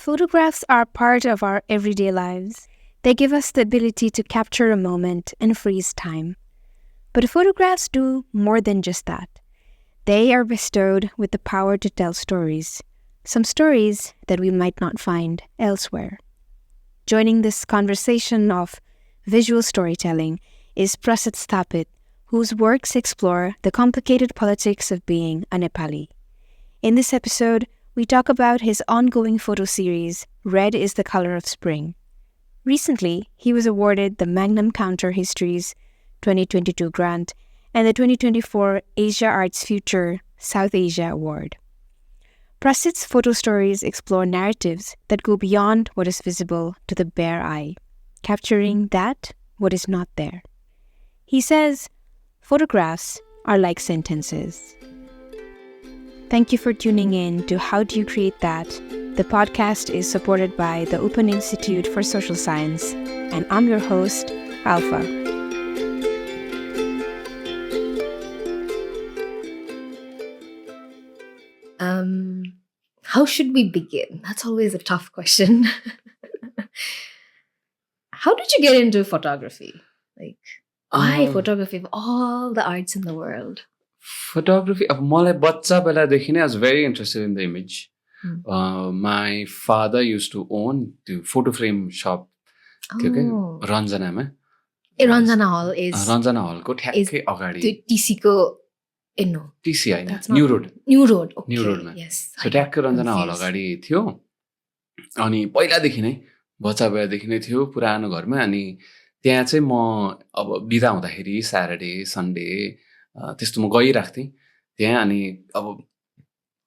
Photographs are part of our everyday lives. They give us the ability to capture a moment and freeze time. But photographs do more than just that. They are bestowed with the power to tell stories, some stories that we might not find elsewhere. Joining this conversation of visual storytelling is Prasiit Sthapit, whose works explore the complicated politics of being a Nepali. In this episode, we talk about his ongoing photo series, Red is the Color of Spring. Recently, he was awarded the Magnum Counter Histories 2022 grant and the 2024 Asia Arts Future South Asia Award. Prasit's photo stories explore narratives that go beyond what is visible to the bare eye, capturing that what is not there. He says, photographs are like sentences. Thank you for tuning in to How Do You Create That? The podcast is supported by the Open Institute for Social Science, and I'm your host, Alfa. How should we begin? That's always a tough question. How did you get into photography? Like, why photography of all the arts in the world? Photography, मलाई बच्चा बेलादेखि नै I was very interested in the image. My father used to own the photo frame shop. रञ्जनामा. Ranjana Hall is Ranjana हलको ठ्याक्कै अगाडि. TC को no. TC हैन, new road. New Road. Okay. New रोडमा. Yes. So ठ्याक्कै रञ्जना हल अगाडि थियो. अनि पहिलादेखि नै बच्चा बेलादेखि नै थियो पुरानो घरमा. अनि त्यहाँ चाहिँ म अब बिदा हुँदाखेरि स्याटरडे सन्डे त्यस्तो म गइराख्थेँ त्यहाँ. अनि अब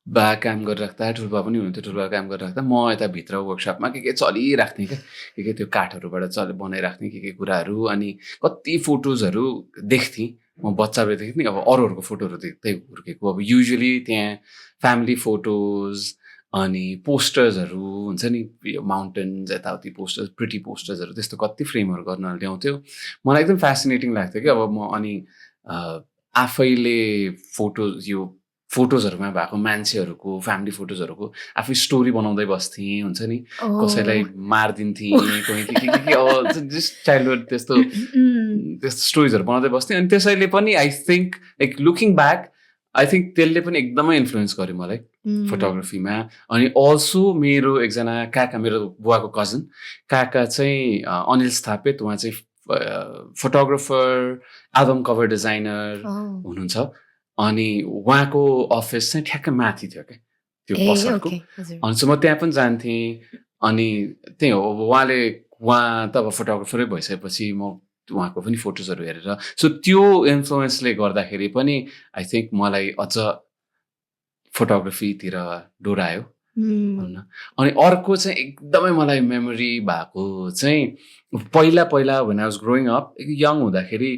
बा काम गरिराख्दा ठुल्बा पनि हुनुहुन्थ्यो. ठुल्बा काम गरिराख्दा म यता भित्र वर्कसपमा के चलिराख्थेँ क्या. के त्यो काठहरूबाट बनाइराख्थेँ के कुराहरू. अनि कति फोटोजहरू देख्थेँ म बच्चा बेलादेखि नि. अब अरूहरूको फोटोहरू देख्दै हुर्केको. अब युजुअली त्यहाँ फ्यामिली फोटोज अनि पोस्टर्सहरू हुन्छ नि, माउन्टेन्स यताउति पोस्टर्स, प्रिटी पोस्टर्सहरू त्यस्तो कति फ्रेमहरू गर्न ल्याउँथ्यो. मलाई एकदम फेसिनेटिङ लाग्थ्यो कि. अब म अनि आफैले फोटोजहरूमा भएको मान्छेहरूको फ्यामिली फोटोजहरूको आफै स्टोरी बनाउँदै बस्थेँ हुन्छ नि. कसैलाई मारिदिन्थेँ कोही के जस्ट चाइल्डहुड त्यस्तो स्टोरिजहरू बनाउँदै बस्थेँ. अनि त्यसैले पनि I think like looking back I think त्यसले पनि एकदमै इन्फ्लुएन्स गर्यो मलाई फोटोग्राफीमा. अनि अल्सो मेरो एकजना काका, मेरो बुवाको कजन काका चाहिँ अनिल स्थापित, उहाँ चाहिँ फोटोग्राफर, एल्बम कभर डिजाइनर हुनुहुन्छ. अनि उहाँको अफिस चाहिँ ठ्याक्कै माथि थियो क्या त्यो पसलको. अनि म त्यहाँ पनि जान्थेँ. अनि त्यही हो, अब उहाँ त अब फोटोग्राफरै भइसकेपछि म उहाँको पनि फोटोजहरू हेरेर, सो त्यो इन्फ्लुएन्सले गर्दाखेरि पनि आई थिङ्क मलाई अझ फोटोग्राफीतिर डोरायो. अनि अर्को चाहिँ एकदमै मलाई मेमोरी भएको चाहिँ पहिला when I was growing up, young हुँदाखेरि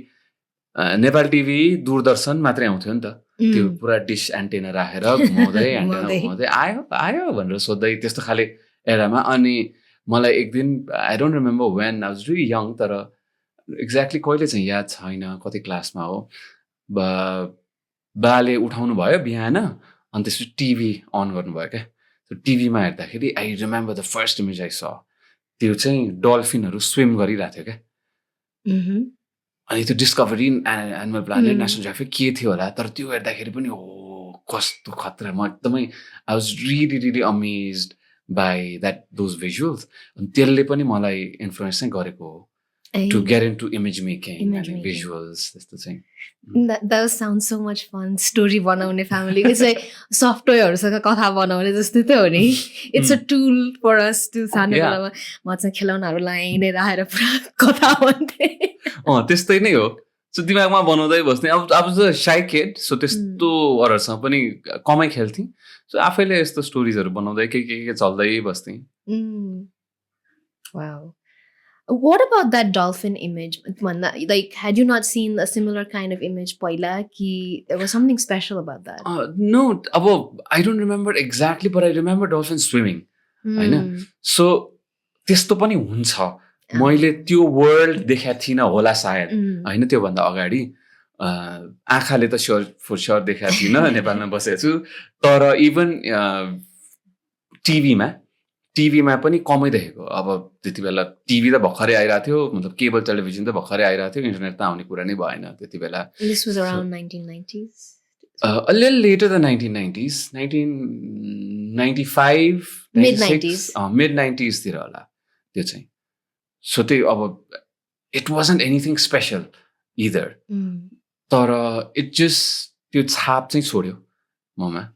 नेपाल टिभी दूरदर्शन मात्रै आउँथ्यो नि त. त्यो पुरा डिस एन्टेना राखेर घुमाउँदै आयो भनेर सोध्दै त्यस्तो खाले एरामा. अनि मलाई एक दिन I don't remember when, I was really young, तर एक्ज्याक्टली कहिले चाहिँ याद छैन कति क्लासमा हो. बाले उठाउनु भयो बिहान अनि त्यसपछि टिभी अन गर्नुभयो क्या. टिभीमा हेर्दाखेरि I remember the first image I स, त्यो चाहिँ डल्फिनहरू स्विम गरिरहेको थियो क्या. अनि त्यो discovery, animal planet, national geographic के थियो होला. तर त्यो हेर्दाखेरि पनि हो कस्तो खतरा. म एकदमै I was really amazed by those visuals. अनि त्यसले पनि मलाई इन्फ्लुएन्स चाहिँ गरेको हो to get into image making and visuals. त्यस्तो चाहिँ. That sounds so much fun. Story बनाउने family को चाहिँ सफ्टवेयरहरूसँग कथा बनाउने जस्तो त हो नि. It's a tool for us to सानो बेलामा म चाहिँ खेलौनाहरू लाइनै राखेर पुरा कथा भन्थे. त्यस्तै नै हो. सो दिमागमा बनाउँदै बस्ने. अब त साइ किड, सो त्यस्तो अरूहरूसँग पनि कमै खेल्थेँ. सो आफैले यस्तो स्टोरिजहरू बनाउँदै के चल्दै बस्थेँ. Wow. What about that dolphin image? Like, had you not seen a similar kind of image paila ki there was something special about that? No, I don't remember exactly, but I remember dolphins swimming. हैन. So त्यस्तो पनि हुन्छ. मैले त्यो world देखाएको थिइनँ होला सायद हैन त्यो भन्दा अगाडि. आँखाले त फर स्योर देखाएको थिइनँ नेपालमा बसेको छु. तर इभन टिभीमा पनि कमै देखेको. अब त्यति बेला टिभी त भर्खरै आइरहेको थियो, मतलब केबल टेलिभिजन त भर्खरै आइरहेको थियो, इन्टरनेट त आउने कुरा नै भएन त्यति बेला. This was around 1990s. A little later than 1990s, 1995, Mid-90s. Mid-90s तिर होला त्यो चाहिँ. So त्यही अब it wasn't anything special either. तर it just त्यो छाप चाहिँ छोड्यो ममा.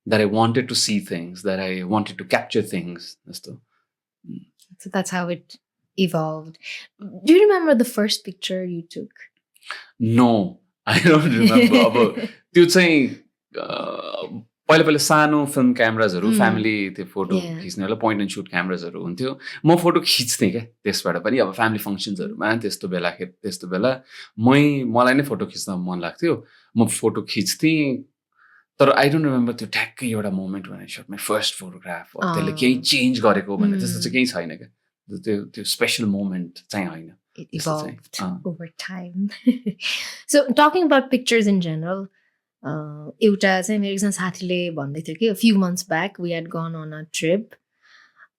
That I wanted to see things, that I wanted to capture things. So that's how it evolved. Do you remember the first picture you took? No, I don't remember. अब त्यो चाहिँ पहिला सानो फिल्म क्यामेराजहरू फ्यामिली त्यो photo खिच्नेवाला point and suit क्यामेराजहरू हुन्थ्यो. म photo खिच्थेँ क्या त्यसबाट पनि. अब फ्यामिली फङ्सन्सहरूमा त्यस्तो बेला मलाई नै फोटो खिच्न मन लाग्थ्यो, म फोटो खिच्थेँ. तर आई डोन्ट रिमेम्बर त्यो ठ्याक्कै एउटा moment when I shot my first photograph, त्यसले केही चेन्ज गरेको भन्ने त्यस्तो चाहिँ केही छैन क्या. त्यो स्पेसल मोमेन्ट चाहिँ होइन. It evolved over time. So talking about pictures in general, एउटा चाहिँ मेरो एकजना साथीले भन्दै थियो कि a few months back we had gone on a trip,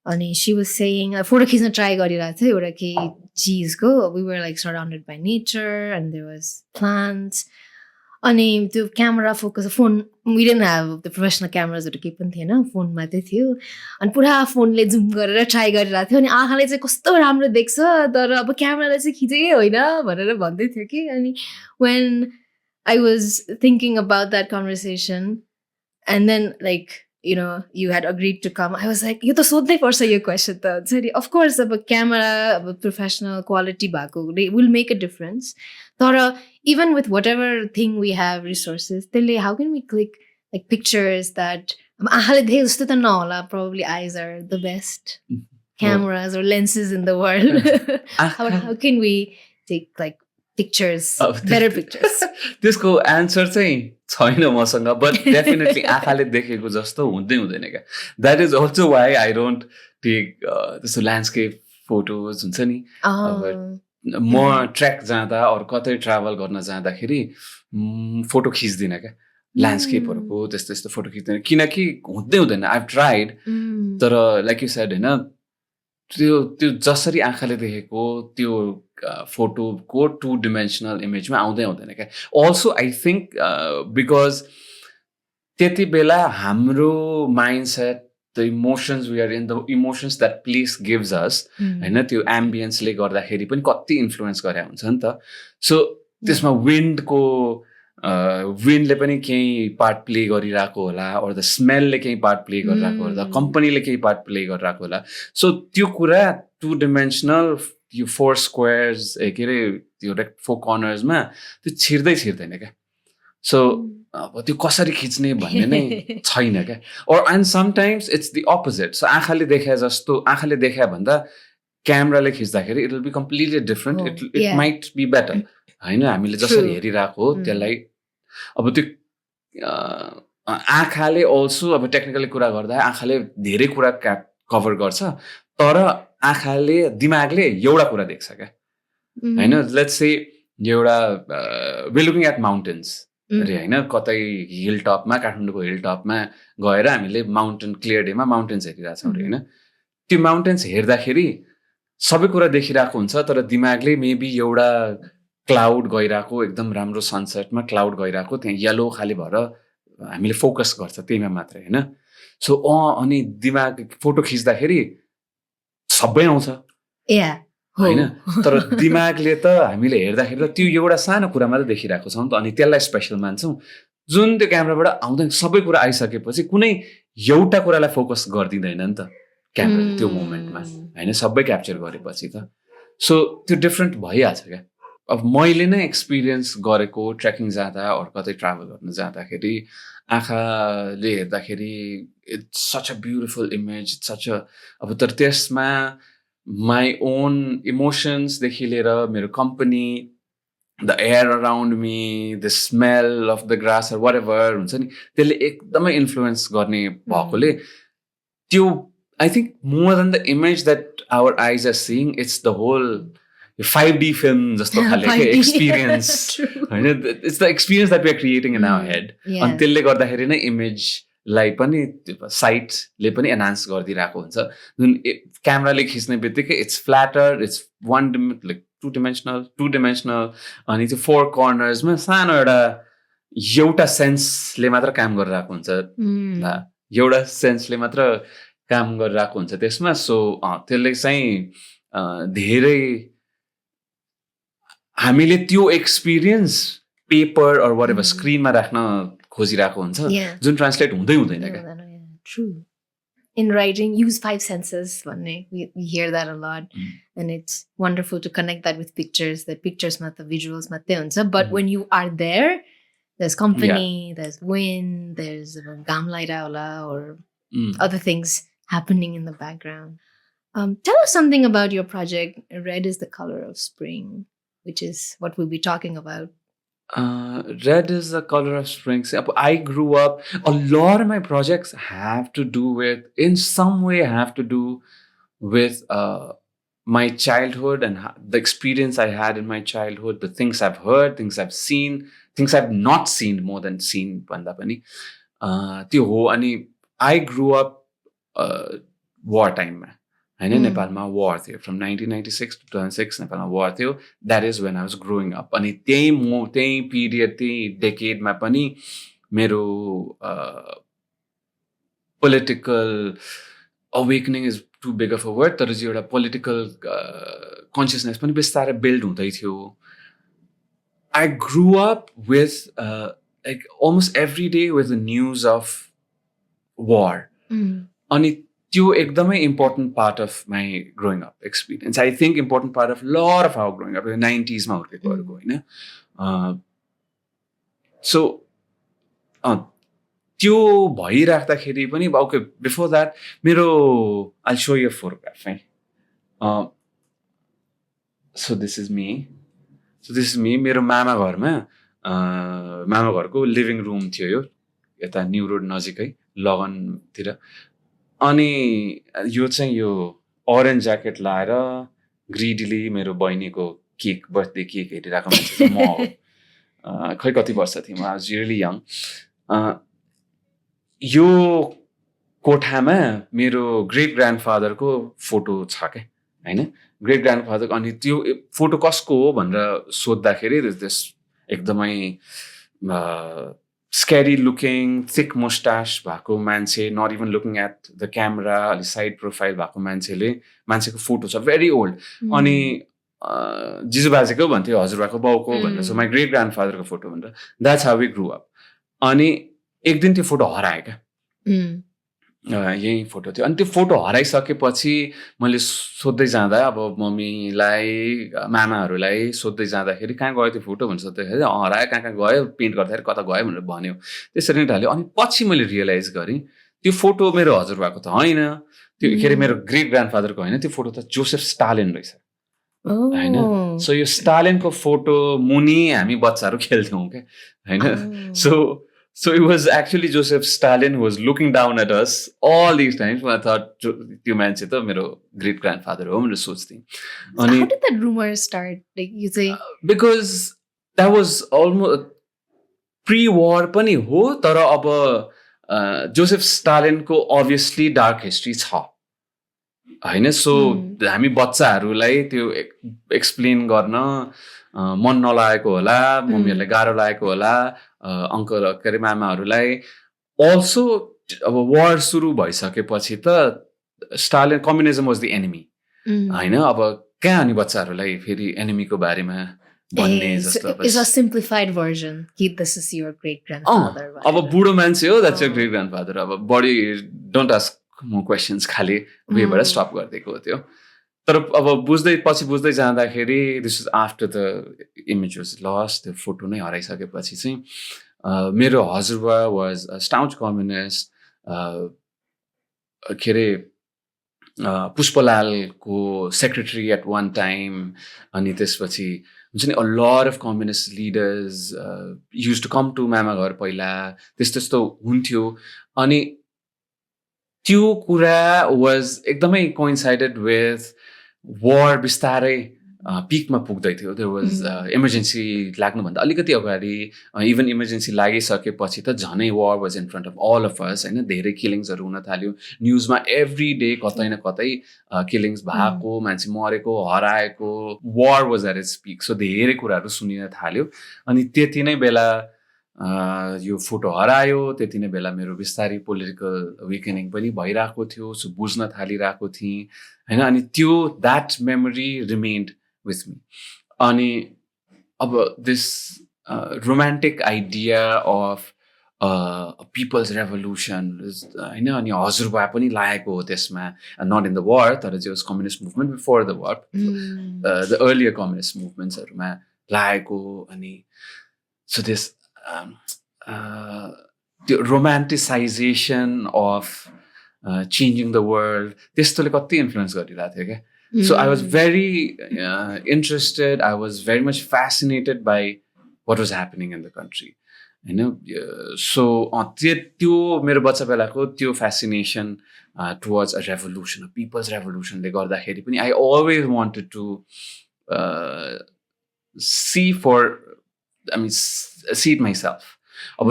अनि she was saying फोटो खिच्न ट्राई गरिरहेको थियो एउटा केही चिजको. We were like surrounded by nature and there was plants. अनि त्यो camera focus phone, we didn't have the professional camerasहरू केही पनि थिएन, फोनमा चाहिँ थियो. अनि पुरा फोनले जुम गरेर ट्राई गरिरहेको थियो. अनि आँखाले चाहिँ कस्तो राम्रो देख्छ, तर अब क्यामेराले चाहिँ खिचेकै होइन भनेर भन्दै थियो कि. अनि when I was thinking about that conversation and then like you know you had agreed to come, I was like यो त सोध्नै पर्छ यो क्वेसन त हुन्छ नि. Of course अब क्यामेरा अब प्रोफेसनल क्वालिटी भएको will make a difference. तर even with whatever thing we have resources, त्यसले how can we click like pictures that आँखाले देखे जस्तो त नहोला, probably eyes are the best cameras or lenses in the world. how can we take like pictures, better pictures? त्यसको answer चाहिँ छैन मसँग, बट डेफिनेटली आँखाले देखेको जस्तो हुँदैन क्या. That is also why I don't take त्यस्तो ल्यान्डस्केप फोटोज हुन्छ नि. म ट्र्याक जाँदा अरू कतै ट्राभल गर्न जाँदाखेरि फोटो खिच्दिनँ क्या. ल्यान्डस्केपहरूको त्यस्तो फोटो खिच्दैन, किनकि हुँदैन. आई हेभ ट्राइड, तर लाइक यु सेड होइन, त्यो जसरी आँखाले देखेको त्यो फोटोको 2-dimensional इमेजमा आउँदैन क्या. अल्सो आई थिङ्क बिकज त्यति बेला हाम्रो mindset, the emotions we are in, the emotions that place gives us, होइन, त्यो एम्बियन्सले गर्दाखेरि पनि कति इन्फ्लुएन्स गरे हुन्छ नि त. सो त्यसमा विन्डले पनि केही पार्ट प्ले गरिरहेको होला, अर द स्मेलले केही पार्ट प्ले गरिरहेको होला, कम्पनीले केही पार्ट प्ले गरिरहेको होला. सो त्यो कुरा 2-dimensional यो 4 squares के अरे त्यो 4 cornersमा त्यो छिर्दैन क्या. सो अब त्यो कसरी खिच्ने भन्ने नै छैन क्या. And sometimes it's the opposite. So आँखाले देखा भन्दा क्यामेराले खिच्दाखेरि it will be completely different. It might be better होइन. हामीले जसरी हेरिरहेको हो त्यसलाई अब त्यो आँखाले अल्सो अब टेक्निकली कुरा गर्दा आँखाले धेरै कुरा कभर गर्छ, तर दिमागले एउटा कुरा देख्छ क्या होइन. लेट्स से एउटा वी लुकिङ एट माउन्टेन्स अरे होइन, कतै हिल टपमा, काठमाडौँको हिल टपमा गएर हामीले माउन्टेन क्लियर डेमा माउन्टेन्स हेरिरहेछौँ अरे होइन. त्यो माउन्टेन्स हेर्दाखेरि सबै कुरा देखिरहेको हुन्छ, तर दिमागले मेबी एउटा क्लाउड गइरहेको, एकदम राम्रो सनसेटमा क्लाउड गइरहेको, त्यहाँ येलो खाली भएर हामीले फोकस गर्छ त्यहीमा मात्रै होइन. सो अनि दिमाग फोटो खिच्दाखेरि सबै आउँछ होइन, तर दिमागले त हामीले हेर्दाखेरि त त्यो एउटा सानो कुरा मात्रै देखिरहेको छौँ नि त. अनि त्यसलाई स्पेसल मान्छौँ. जुन त्यो क्यामेराबाट आउँदैन सबै कुरा आइसकेपछि कुनै एउटा कुरालाई फोकस गरिदिँदैन नि त क्यामेराले त्यो मोमेन्टमा होइन, सबै क्याप्चर गरेपछि त. सो त्यो डिफ्रेन्ट भइहाल्छ क्या. अब मैले नै एक्सपिरियन्स गरेको ट्रेकिङ जाँदा अरू कतै ट्राभल गर्न जाँदाखेरि आँखाले हेर्दाखेरि it's such a beautiful image, such a अब तर त्यसमा my own emotions देखि लिएर मेरो company, the air around me, the smell of the grass or whatever हुन्छ नि, त्यसले एकदमै इन्फ्लुएन्स गर्ने भएकोले त्यो I think more than the image that our eyes are seeing, it's the whole 5D film जस्तो खाले experience होइन. It's the experience that we are creating in our head. अनि त्यसले गर्दाखेरि नै इमेज लाई पनि साइटले पनि एनहान्स गरिदिरहेको हुन्छ जुन क्यामेराले खिच्ने बित्तिकै it's flatter it's like two dimensional अनि त्यो 4 कर्नर्समा सानो एउटा सेन्सले मात्र काम गरिरहेको हुन्छ एउटा सेन्सले मात्र काम गरिरहेको हुन्छ त्यसमा सो त्यसले चाहिँ धेरै हामीले त्यो experience paper or whatever स्क्रिनमा राख्न खोजिरहेको हुन्छ जुन ट्रान्सलेट हुँदैन क्या True. In writing, use 5 senses. We hear that a lot. And it's wonderful to connect that with pictures. The pictures, the visuals. But when you are there, there's company, there's wind, there's gamlight or other things happening in the background. Tell us something about your project. Red is the color of spring, which is what we'll be talking about. Red is the color of spring. I grew up, a lot of my projects have to do with, in some way have to do with my childhood and the experience I had in my childhood, the things I've heard, things I've seen, things I've not seen more than seen. I grew up wartime. होइन नेपालमा war थियो from 1996 to 2006 नेपालमा war थियो that is when I was growing up अनि त्यही period त्यही डेकेडमा पनि मेरो political awakening is too big of a word तर चाहिँ एउटा political consciousness पनि बिस्तारै build हुँदै थियो I grew up with like almost every day with the news of war अनि त्यो एकदमै important part of my growing up experience. I think important part of lot of our growing up. 90s मा हुर्केकोहरुको हैन. So त्यो भइराख्दाखेरि पनि okay before that मेरो I'll show you a photograph. So this is me. मेरो मामा घरको living room थियो यो यता न्यू रोड नजिकै लगनतिर अनि यो चाहिँ यो ओरेन्ज ज्याकेट लाएर ग्रिडीली मेरो बहिनीको केक बर्थडे केक हेरिरहेको मान्छे चाहिँ म हो खै कति वर्ष थिएँ म वाज रियली यङ यो कोठामा मेरो ग्रेट ग्रान्डफादरको फोटो छ क्या हैन ग्रेट ग्रान्डफादर अनि त्यो फोटो कसको हो भनेर सोध्दाखेरि त्यस एकदमै scary looking thick mustache भएको मान्छे not even looking at the camera अलि side profile भएको मान्छेको फोटो छ very old अनि जिजुबाजेको भन्थ्यो हजुरबाको बाउको भनेर so my great grandfather को फोटो भनेर that's how we grew up अनि एक दिन त्यो फोटो हरायो क्या यही फोटो थियो अनि त्यो फोटो हराइसकेपछि मैले सोध्दै जाँदा अब मम्मीलाई मामाहरूलाई सोध्दै जाँदाखेरि कहाँ गयो त्यो फोटो भनेर सोध्दाखेरि हरायो कहाँ गयो पेन्ट गर्दाखेरि कता गयो भनेर भन्यो त्यसरी नै ढाल्यो अनि पछि मैले रियलाइज गरेँ त्यो फोटो मेरो हजुरबाको त होइन त्यो के अरे मेरो ग्रेट ग्रान्डफादरको होइन त्यो फोटो त जोसेफ स्टालिन रहेछ हैन सो यो स्टालिनको फोटो मुनि हामी बच्चाहरू खेल्थ्यौँ क्या हैन So it was actually Joseph Stalin who was looking down at us all these times. I thought, त्यो मान्छे त मेरो great grandfather हो भनेर सोच्थेँ. So how did that rumor start? Like you say, because that was almost pre-war पनि हो तर अब जोसेफ स्टालिनको obviously dark history छ. हैन सो हामी बच्चाहरूलाई त्यो एक्सप्लेन गर्न मन नलागेको होला मम्मीहरूलाई गाह्रो लागेको होला अंकल के अरे मामाहरूलाई अल्सो अब वार सुरु भइसकेपछि त Stalin communism was the enemy हैन अब कहाँ अनि बच्चाहरूलाई फेरि एनिमीको बारेमा भन्ने जस्तो is a simplified version कि this is your great grandfather अब बुढो मान्छे हो that's your great grandfather अब buddy don't ask more questions खाली वेबाट स्टप गरिदिएको हो त्यो तर अब बुझ्दै जाँदाखेरि this is after the image was lost त्यो फोटो नै हराइसकेपछि चाहिँ मेरो हजुरबा वाज अ स्टाउच कम्युनिस्ट के अरे पुष्पलालको सेक्रेटरी एट वान टाइम अनि त्यसपछि हुन्छ नि a lot of communist leaders use to come to मामा घर पहिला त्यस्तो हुन्थ्यो अनि त्यो कुरा वाज एकदमै कोइन्साइडेड विथ वार बिस्तारै पिकमा पुग्दै थियो. देयर वाज इमर्जेन्सी लाग्नुभन्दा अलिकति अगाडि, इभन इमर्जेन्सी लागिसकेपछि त झनै war was in front of all of us होइन. धेरै किलिङ्सहरू हुन थाल्यो. न्युजमा एभ्री डे कतै न कतै किलिङ्स भएको, मान्छे मरेको, हराएको, war was at its peak. So धेरै कुराहरू सुनिन थाल्यो. अनि त्यति नै बेला यो फोटो हरायो. त्यति नै बेला मेरो बिस्तारै पोलिटिकल विकेनिङ पनि भइरहेको थियो. सो बुझ्न थालिरहेको थिएँ होइन. अनि त्यो that memory remained with me. अनि अब this romantic idea of people's revolution होइन. अनि हजुरबा पनि लागेको हो त्यसमा, not in the war, तर चाहिँ communist movement before the war, the earlier communist movementsहरूमा लागेको. अनि so this त्यो romanticization of changing the world त्यस्तोले कति इन्फ्लुएन्स गरिरहेको थियो क्या. So I was very interested. I was very much fascinated by what was happening in the country. You know, so त्यो मेरो बच्चा बेलाको त्यो fascination towards a revolution, a people's revolution ले गर्दाखेरि पनि I always wanted to see it myself. अब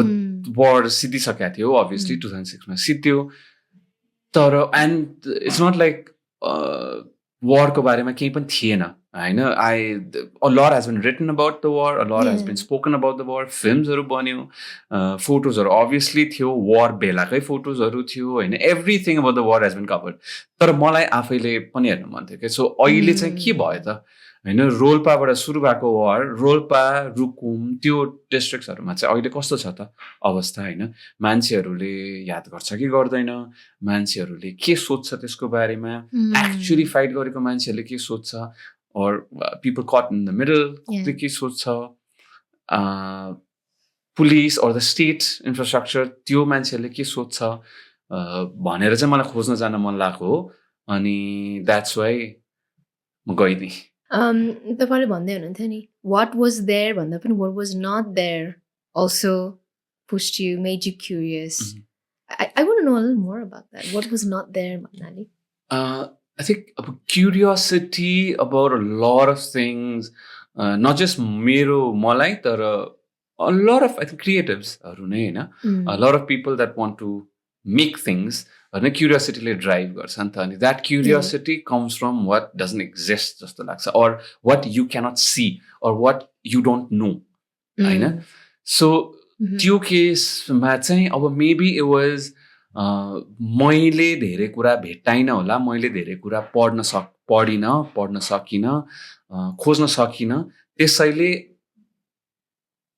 war सिद्धिसकेको थियो obviously 2006 मा सिद्धियो. तर and it's not like वारको बारेमा केही पनि थिएन होइन. a lot has been written about the war, a lot has been spoken about the war. फिल्म्सहरू बन्यो, फोटोजहरू अभियसली थियो, वार बेलाकै फोटोजहरू थियो होइन. Everything about the war has been covered. तर मलाई आफैले पनि हेर्नु मन थियो कि सो अहिले चाहिँ के भयो त होइन. रोल्पाबाट सुरु भएको वार, रोल्पा, रुकुम त्यो डिस्ट्रिक्ट्सहरूमा चाहिँ अहिले कस्तो छ त अवस्था होइन. मान्छेहरूले याद गर्छ कि गर्दैन, मान्छेहरूले के सोध्छ त्यसको बारेमा, एक्चुअली फाइट गरेको मान्छेहरूले के सोध्छ, or people caught in the middle के सोध्छ, police or the state infrastructure त्यो मान्छेहरूले के सोध्छ भनेर चाहिँ मलाई खोज्न जान मन लागेको हो. अनि that's why म गइदिएँ. तपाईँले भन्दै हुनुहुन्थ्यो नि what was there भन्दा पनि what was not there also pushed you, made you curious. I want to know a little more about that. What was not there भन्नाले? I think curiosity about a lot of things, not just मलाई तर a lot of I think creatives-हरू नै होइन. A lot of people that want to make things होइन क्युरियोसिटीले drive गर्छ नि त. अनि that curiosity comes from what doesn't exist जस्तो लाग्छ, or what you cannot see, or what you don't know होइन. सो त्यो केसमा चाहिँ अब मेबी इट वाज मैले धेरै कुरा भेट्टाइनँ होला, मैले धेरै कुरा पढ्न सकिनँ, खोज्न सकिनँ. त्यसैले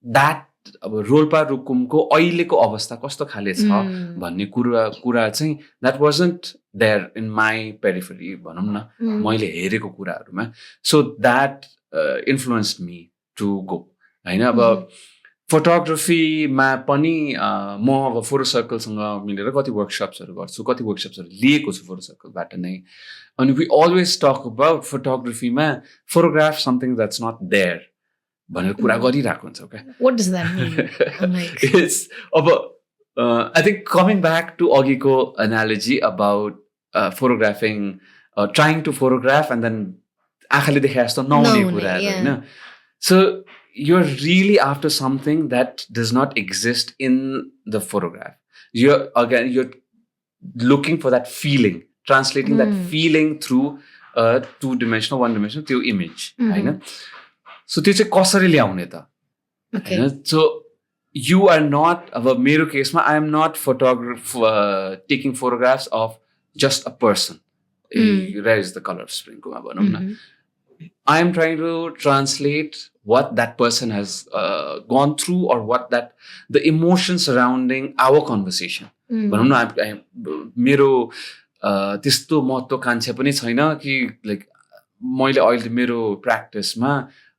द्याट अब रोल्पा रुकुमको अहिलेको अवस्था कस्तो खाले छ भन्ने कुरा चाहिँ that wasn't there in my periphery भनौँ न, मैले हेरेको कुराहरूमा. So that influenced me to go होइन. अब फोटोग्राफीमा पनि म अब फोटो सर्कलसँग मिलेर कति वर्कसप्सहरू गर्छु, कति वर्कसप्सहरू लिएको छु फोटो सर्कलबाट नै. अनि वी अलवेज टक अबाउट फोटोग्राफीमा photograph something that's not there भनेर कुरा गरिरहेको हुन्छ क्या. What does that mean? It's अब I think coming back to अघिको analogy about photographing, trying to photograph and then आँखाले देखे जस्तो नहुने कुराहरू होइन. So you're really after something that does not exist in the photograph. You're looking for that feeling, translating that feeling through a two-dimensional, one-dimensional त्यो image होइन. So त्यो चाहिँ कसरी ल्याउने त होइन. So you are not, अब मेरो केसमा I am not taking photographs of just a person. Raise the color spring को भनौँ न. I am trying to translate what that person has gone through, or what the emotions surrounding our conversation. भनौँ न मेरो त्यस्तो महत्त्वाकांक्षा पनि छैन कि लाइक मैले अहिले मेरो प्र्याक्टिसमा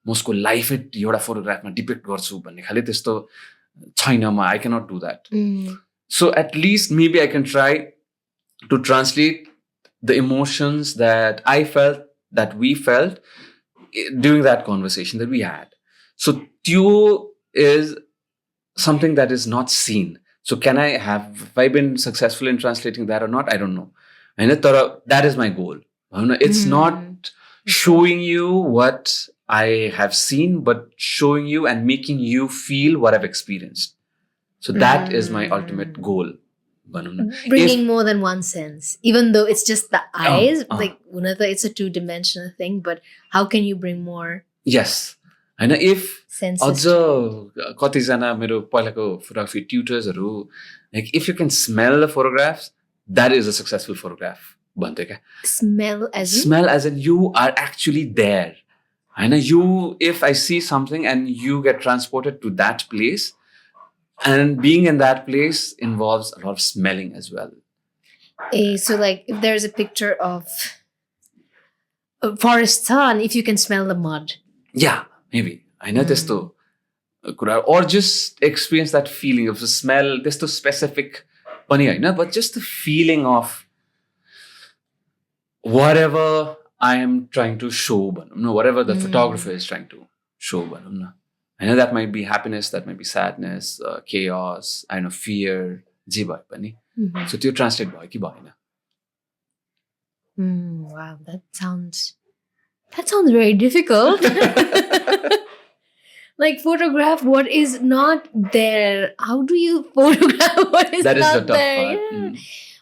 म उसको लाइफै एउटा फोटोग्राफमा डिपिक्ट गर्छु भन्ने खाले त्यस्तो छैन. म I cannot do that. So at least maybe I can try to translate the emotions that I felt, that we felt during that conversation that we had. So त्यो is something that is not seen. So can I been successful in translating that or not, I don't know होइन. तर that is my goal होइन. It's not showing you what I have seen, but showing you and making you feel what I've experienced. So that is my ultimate goal. Bringing more than one sense, even though it's just the eyes. Like it's a two-dimensional thing, but how can you bring more? Yes. And if senses कतिजना मेरो पहिलाको photography tutors-हरु, like if you can smell the photographs, that is a successful photograph. भन्थे क्या. Smell as in you are actually there. And if I see something and you get transported to that place, and being in that place involves a lot of smelling as well. So like if there's a picture of a forest, and if you can smell the mud. Yeah, maybe. I know this too. Or just experience that feeling of the smell. This too specific. But just the feeling of whatever I am trying to show. Whatever the photographer is trying to show. I know that might be happiness, that might be sadness, chaos, I know, fear, je bhaye pani. So to translate bhayo ki bhaina. Wow, that sounds very difficult. Like photograph what is not there. How do you photograph what is that not is the tough there? part. Yeah.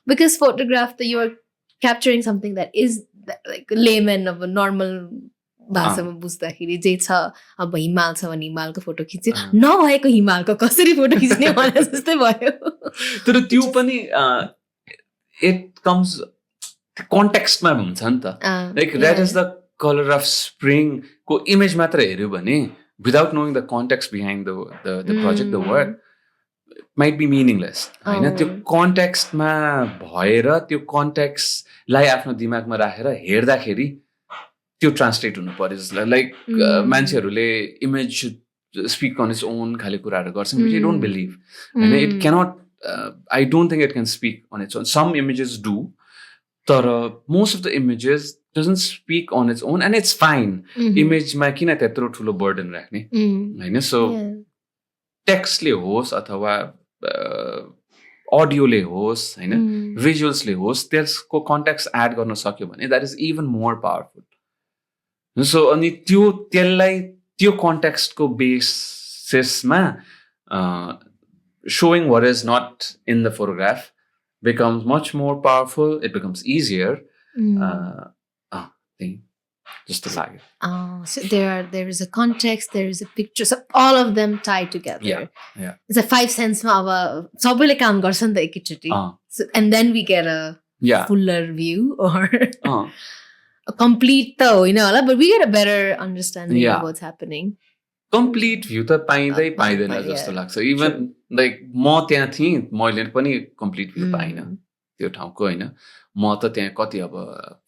Because photograph that you are capturing something that is like layman of a normal भाषामा बुझ्दाखेरि जे छ अब हिमाल छ भने हिमालको photo खिच्यो नभएको हिमालको कसरी फोटो खिच्ने भने जस्तै भयो. तर त्यो पनि इट कम्स कन्टेक्स्टमा हुन्छ नि त. Like that is the colour of spring को इमेज मात्र हेर्यो भने without knowing the context behind the project the work might be meaningless होइन. त्यो कन्टेक्स्टमा भएर त्यो कन्टेक्स्टलाई आफ्नो दिमागमा राखेर हेर्दाखेरि त्यो ट्रान्सलेट हुनु पर्यो जस्तो लाइक मान्छेहरूले image speak on its own खाले कुराहरू गर्छन् विच आई डोन्ट बिलिभ होइन. It cannot I don't think it can speak on its own. Some images do, तर most of the images doesn't speak on its own and it's fine. इमेजमा किन त्यत्रो ठुलो burden राख्ने होइन. So टेक्स्टले होस् अथवा अडियोले होस् होइन, भिजुअल्सले होस्, त्यसको कन्टेक्स्ट एड गर्न सक्यो भने that is even more powerful. So अनि त्यो कन्टेक्स्टको बेसिसमा showing what is not in the photograph becomes much more powerful. It becomes easier. Just to like it. So there is a context, there is a picture, so all of them tied together. Yeah. It's a 5 sense ma aba sabaile kaam garcha ni ta ekachoti. So and then we get a fuller view or a complete ta hoina hola, but we get a better understanding of what's happening. Complete view त पाइँदैन जस्तो लाग्छ. Even like म त्यहाँ थिएँ, मैले पनि complete view पाइनँ त्यो ठाउँको होइन. म त त्यहाँ कति अब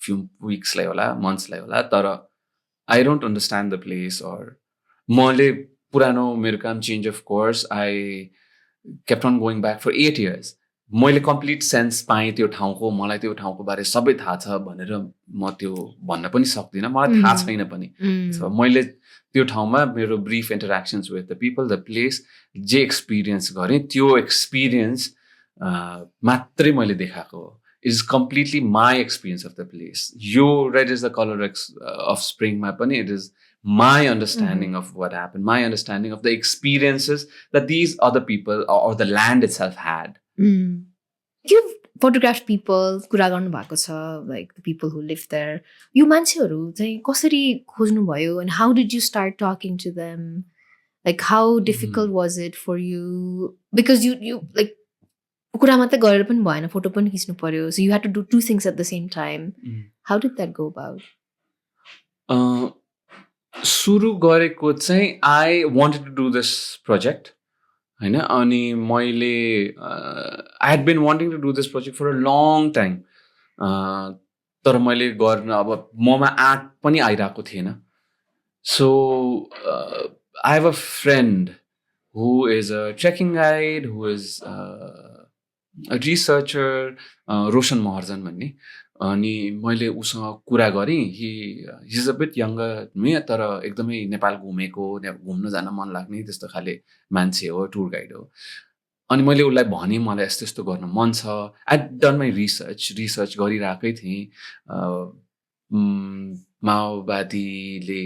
फ्यु विक्सलाई होला, मन्थ्सलाई होला, तर I don't understand the place. Or मैले पुरानो मेरो काम change of course, I kept on going back for 8 years. मैले कम्प्लिट सेन्स पाएँ त्यो ठाउँको, मलाई त्यो ठाउँको बारे सबै थाहा छ भनेर म त्यो भन्न पनि सक्दिनँ, मलाई थाहा छैन पनि. मैले त्यो ठाउँमा मेरो brief interactions with the people, the place जे एक्सपिरियन्स गरेँ, त्यो एक्सपिरियन्स मात्रै मैले देखाएको हो. It is completely my experience of the place. यो red is the colour of स्प्रिङमा पनि it is my understanding of what happened, my understanding of the experiences that these other people or the land itself had. You've photographed people, कुरा गर्नु भएको छ, like the people who live there. यो मान्छेहरू चाहिँ कसरी खोज्नु भयो, and how did you start talking to them? Like how difficult was it for you? Because you like कुरा मात्रै गरेर पनि भएन, फोटो पनि खिच्नु पर्यो, so you had to do 2 things at the same time. How did that go about? सुरु गरेको चाहिँ I wanted to do this project होइन. अनि मैले I had been wanting to do this project for a long time. तर मैले गर्न अब ममा आँट पनि आइरहेको थिएन. So I have a friend who is a trekking guide, who is a researcher, Roshan भन्ने. अनि मैले उसँग कुरा गरेँ. He is a bit younger me, तर एकदमै नेपाल घुमेको, घुम्न जान मन लाग्ने त्यस्तो खाले मान्छे हो, टुर गाइड हो. अनि मैले उसलाई भनेँ मलाई यस्तो यस्तो गर्न मन छ. आई डन माई रिसर्च गरिरहेकै थिएँ. माओवादीले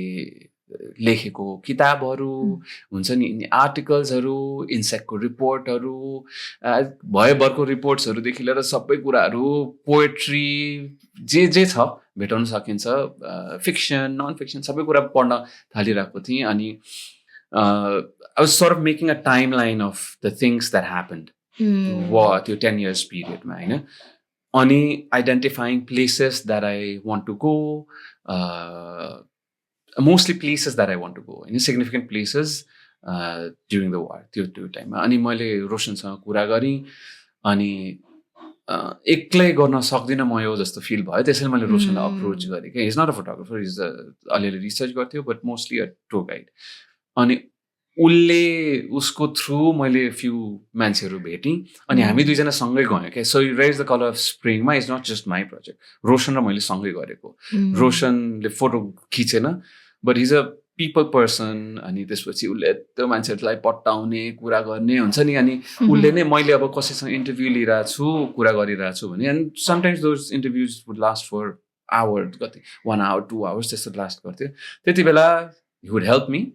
लेखेको किताबहरू हुन्छ नि आर्टिकल्सहरू इन्सेक्टको रिपोर्टहरू भयभरको रिपोर्ट्सहरूदेखि लिएर सबै कुराहरू पोएट्री जे छ भेटाउन सकिन्छ फिक्सन नन फिक्सन सबै कुरा पढ्न थालिरहेको थिएँ अनि I was sort of making a timeline of the things that happened त्यो 10 years periodमा हैन अनि identifying places that I want to go mostly places that I want to go significant places during the war त्यो टाइममा अनि मैले रोशनसँग कुरा गरेँ अनि एक्लै गर्न सक्दिनँ म यो जस्तो फिल भयो त्यसैले मैले रोशनलाई अप्रोच गरेँ कि is not a photographer is अलिअलि रिसर्च गर्थ्यो but mostly a tour guide अनि उसले उसको थ्रु मैले फ्यु मान्छेहरू भेटेँ अनि हामी दुईजना सँगै गयौँ क्या so rise the colour of स्प्रिङमा is not just my project Roshan र मैले सँगै गरेको रोशनले फोटो खिचेन but is a people person अनि त्यसपछि उसले त्यो मान्छेहरूलाई पट्टाउने कुरा गर्ने हुन्छ नि अनि उसले नै मैले अब कसैसँग इन्टरभ्यू लिइरहेको छु कुरा गरिरहेको छु भने and sometimes those interviews would last for hour कति 1 hour 2 hours त्यस्तो लास्ट गर्थ्यो त्यति बेला हि वुड हेल्प मी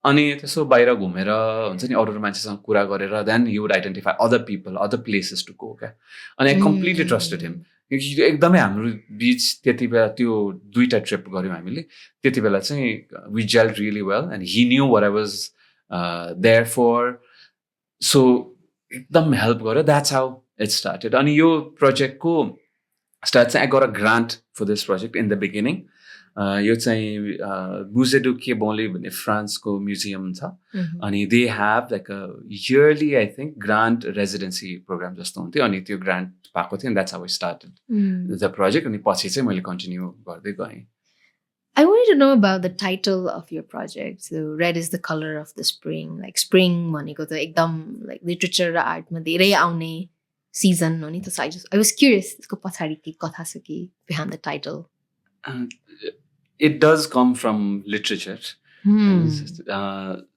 अनि त्यसो बाहिर घुमेर हुन्छ नि अरू मान्छेसँग कुरा गरेर then he would identify other people other places to go क्या अनि आई कम्प्लिटली ट्रस्टेड हिम एकदमै हाम्रो बिच त्यति बेला त्यो 2टा ट्रिप गऱ्यौँ हामीले त्यति बेला चाहिँ we gelled really well and he knew what I was there for so एकदम हेल्प गर्यो द्याट्स हाउ इट स्टार्टेड अनि यो प्रोजेक्टको स्टार्ट चाहिँ I got a grant for this project in the beginning यो चाहिँ मुजे डु केबोले भन्ने फ्रान्सको म्युजियम छ अनि they have like a yearly I think grant residency programme जस्तो हुन्थ्यो अनि त्यो ग्रान्ट पाएको थियो that's how I started the project अनि पछि चाहिँ मैले कन्टिन्यू गर्दै गएँ I wanted to know about the title of your project. So, red is the color of the spring. Like spring, भनेको त एकदम like literature र art मा धेरै आउने season हो नि त so I was curious त्यसको पछाडि के कथा छ कि behind the title. It does come from literature.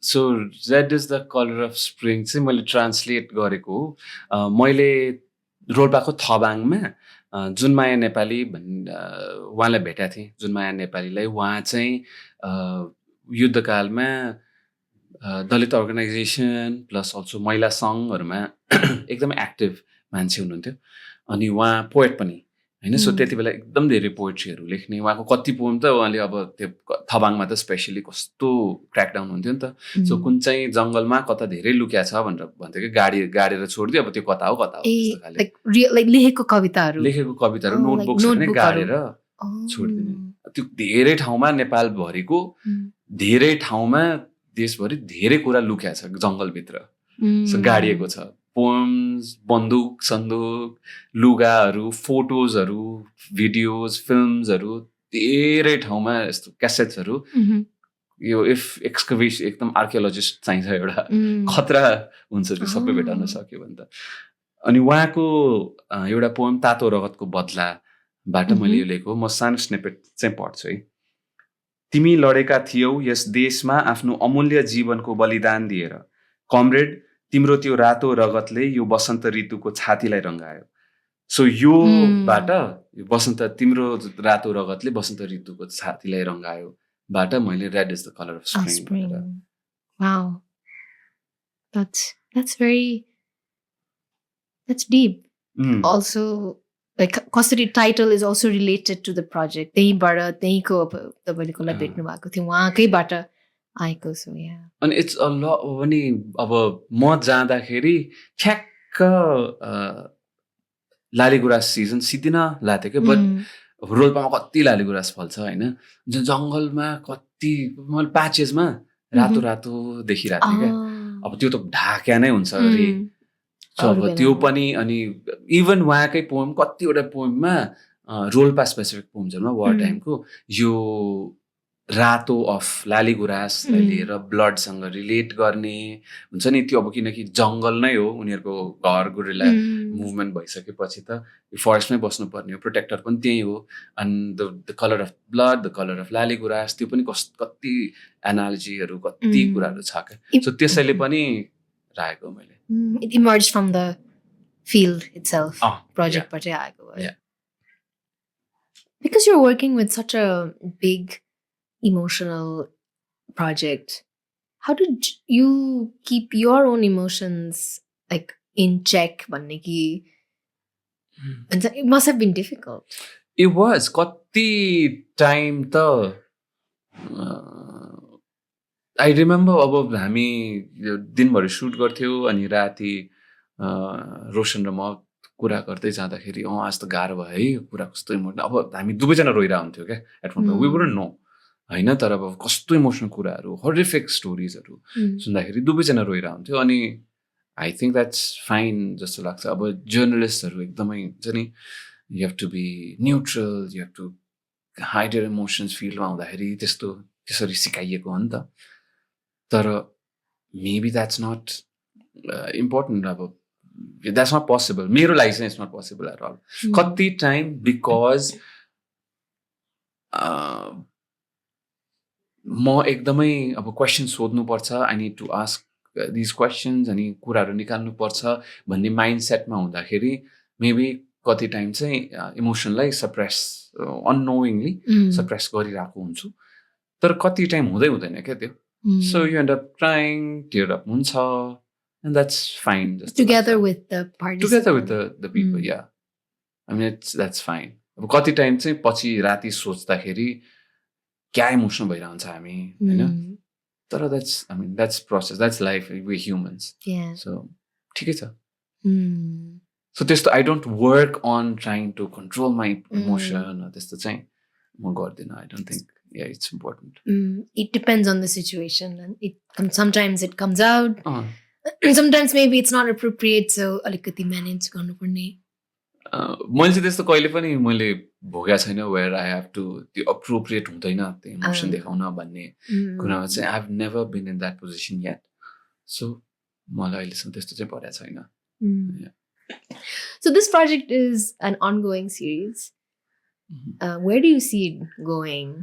So red is the color of spring चाहिँ मैले ट्रान्सलेट गरेको मैले रोल्पाको थबाङमा जुनमाया नेपाली उहाँलाई भेटेको थिएँ जुनमाया नेपालीलाई उहाँ चाहिँ युद्धकालमा दलित अर्गनाइजेसन प्लस अल्सो महिला सङ्घहरूमा एकदमै एक्टिभ मान्छे हुनुहुन्थ्यो अनि उहाँ पोएट पनि होइन सो त्यति बेला एकदम धेरै पोएट्रीहरू लेख्ने उहाँको कति पोएम त उहाँले अब त्यो थबाङमा त स्पेसली कस्तो क्र्याकडाउन हुन्थ्यो नि त सो कुन चाहिँ जङ्गलमा कता धेरै लुक्या छ भनेर भन्थ्यो कि गाडेर छोडिदियो अब त्यो कता हो लेखेको कविताहरू नोटबुक्सहरू नै गाडेर छोडिदिने त्यो धेरै ठाउँमा नेपालभरिको धेरै ठाउँमा देशभरि धेरै कुरा लुक्या छ जङ्गलभित्र गाडिएको छ पोएम्स बन्दुक लुगाहरू फोटोजहरू भिडियोज फिल्म्सहरू धेरै ठाउँमा यस्तो क्यासेट्सहरू यो इफ एक्सकभेसन एकदम आर्कियोलोजिस्ट चाहिन्छ एउटा खतरा हुन्छ त्यो सबै भेटाउन सक्यो भने त अनि उहाँको एउटा पोएम तातो रगतको बदलाबाट मैले यो लेखेको म सानो स्निपेट चाहिँ पढ्छु है तिमी लडेका थियौ यस देशमा आफ्नो अमूल्य जीवनको बलिदान दिएर कमरेड तिम्रो त्यो रातो रगतले यो वसन्त ऋतुको छातीलाई रङ्गायो सो योबाट वसन्त तिम्रो रातो रगतले वसन्त ऋतुको छातीलाई रङ्गायो बाट मैले red is the colour of spring Wow, that's deep. Also, like कसरी title is also related to the project. त्यहीँको तपाईँले कसलाई भेट्नु भएको थियो उहाँकैबाट आएको छ अनि इट्स अ ल अनि अब म जाँदाखेरि ठ्याक्क लालीगुराँस सिजन सिद्धिन लाग्थ्यो क्या बट रोल्पामा कति लालीगुराँस फल्छ होइन जङ्गलमा कति मैले प्याचेसमा रातो रातो देखिरहेको थिएँ क्या अब त्यो त ढाक्या नै हुन्छ अरे सो अब त्यो पनि अनि इभन उहाँकै पोएम कतिवटा पोएममा रोल्पा स्पेसिफिक पोएम्सहरूमा वार टाइमको यो रातो अफ लालीगुराँसलाई लिएर ब्लडसँग रिलेट गर्ने हुन्छ नि त्यो अब किनकि जङ्गल नै हो उनीहरूको घर गुरिला मुभमेन्ट भइसकेपछि त फरेस्टमै बस्नुपर्ने हो प्रोटेक्टर पनि त्यही हो and the colour of blood the colour of laligurans त्यो पनि कति एनालोजीहरू कति कुराहरू छ क्या सो त्यसैले पनि राखेको मैले It emerged from the field itself. Project बाटै आएको भयो Because you're working with such a big emotional project, how did you keep your own emotions like in check? And it must have been difficult. It was कति time त I remember अब हामी दिनभरि suit गर्थ्यौँ अनि राति रोशन र म कुरा गर्दै जाँदाखेरि आज त गाह्रो भयो है कुरा कस्तो इमोसनल अब हामी दुवैजना रोइरहेको हुन्थ्यो क्या at one point we wouldn't know होइन तर अब कस्तो इमोसनल कुराहरू हरिफिक स्टोरिजहरू सुन्दाखेरि दुवैजना रोइरहेको हुन्थ्यो अनि आई थिङ्क द्याट्स फाइन जस्तो लाग्छ अब जर्नलिस्टहरू एकदमै हुन्छ नि you have to be neutral you have to hide your emotions फिल्डमा हुँदाखेरि त्यस्तो त्यसरी सिकाइएको हो नि त तर मेबी द्याट्स नट इम्पोर्टेन्ट अब द्याट्स नट पोसिबल मेरो लागि चाहिँ it's not possible at all कति टाइम बिकज म एकदमै अब क्वेसन सोध्नुपर्छ I need to ask these questions अनि कुराहरू निकाल्नुपर्छ भन्ने माइन्ड सेटमा हुँदाखेरि मेबी कति टाइम चाहिँ इमोसनलाई सप्रेस अननोइङली सप्रेस गरिरहेको हुन्छु तर कति टाइम हुँदैन क्या त्यो so you end up crying tear up हुन्छ and that's fine just together with the parties together with the people yeah I mean that's fine अब कति टाइम चाहिँ पछि राति सोच्दाखेरि क्या इमोसनल भइरहन्छ हामी हैन तर that's I mean that's process that's life we humans yeah so ठिकै छ so त्यस्तो I don't work on trying to control my emotion or त्यस्तो चाहिँ म गर्दिन I don't think yeah it's important it depends on the situation and sometimes it comes out sometimes maybe it's not appropriate so alikati manage गर्नुपर्ने मैले चाहिँ त्यस्तो कहिले पनि मैले भोगेको छैन where I have to त्यो appropriate हुँदैन त्यो इमोसन देखाउन भन्ने कुरामा चाहिँ I have never been in that position yet so मलाई अहिलेसम्म त्यस्तो चाहिँ परेको छैन so this project is an ongoing series where do you see it going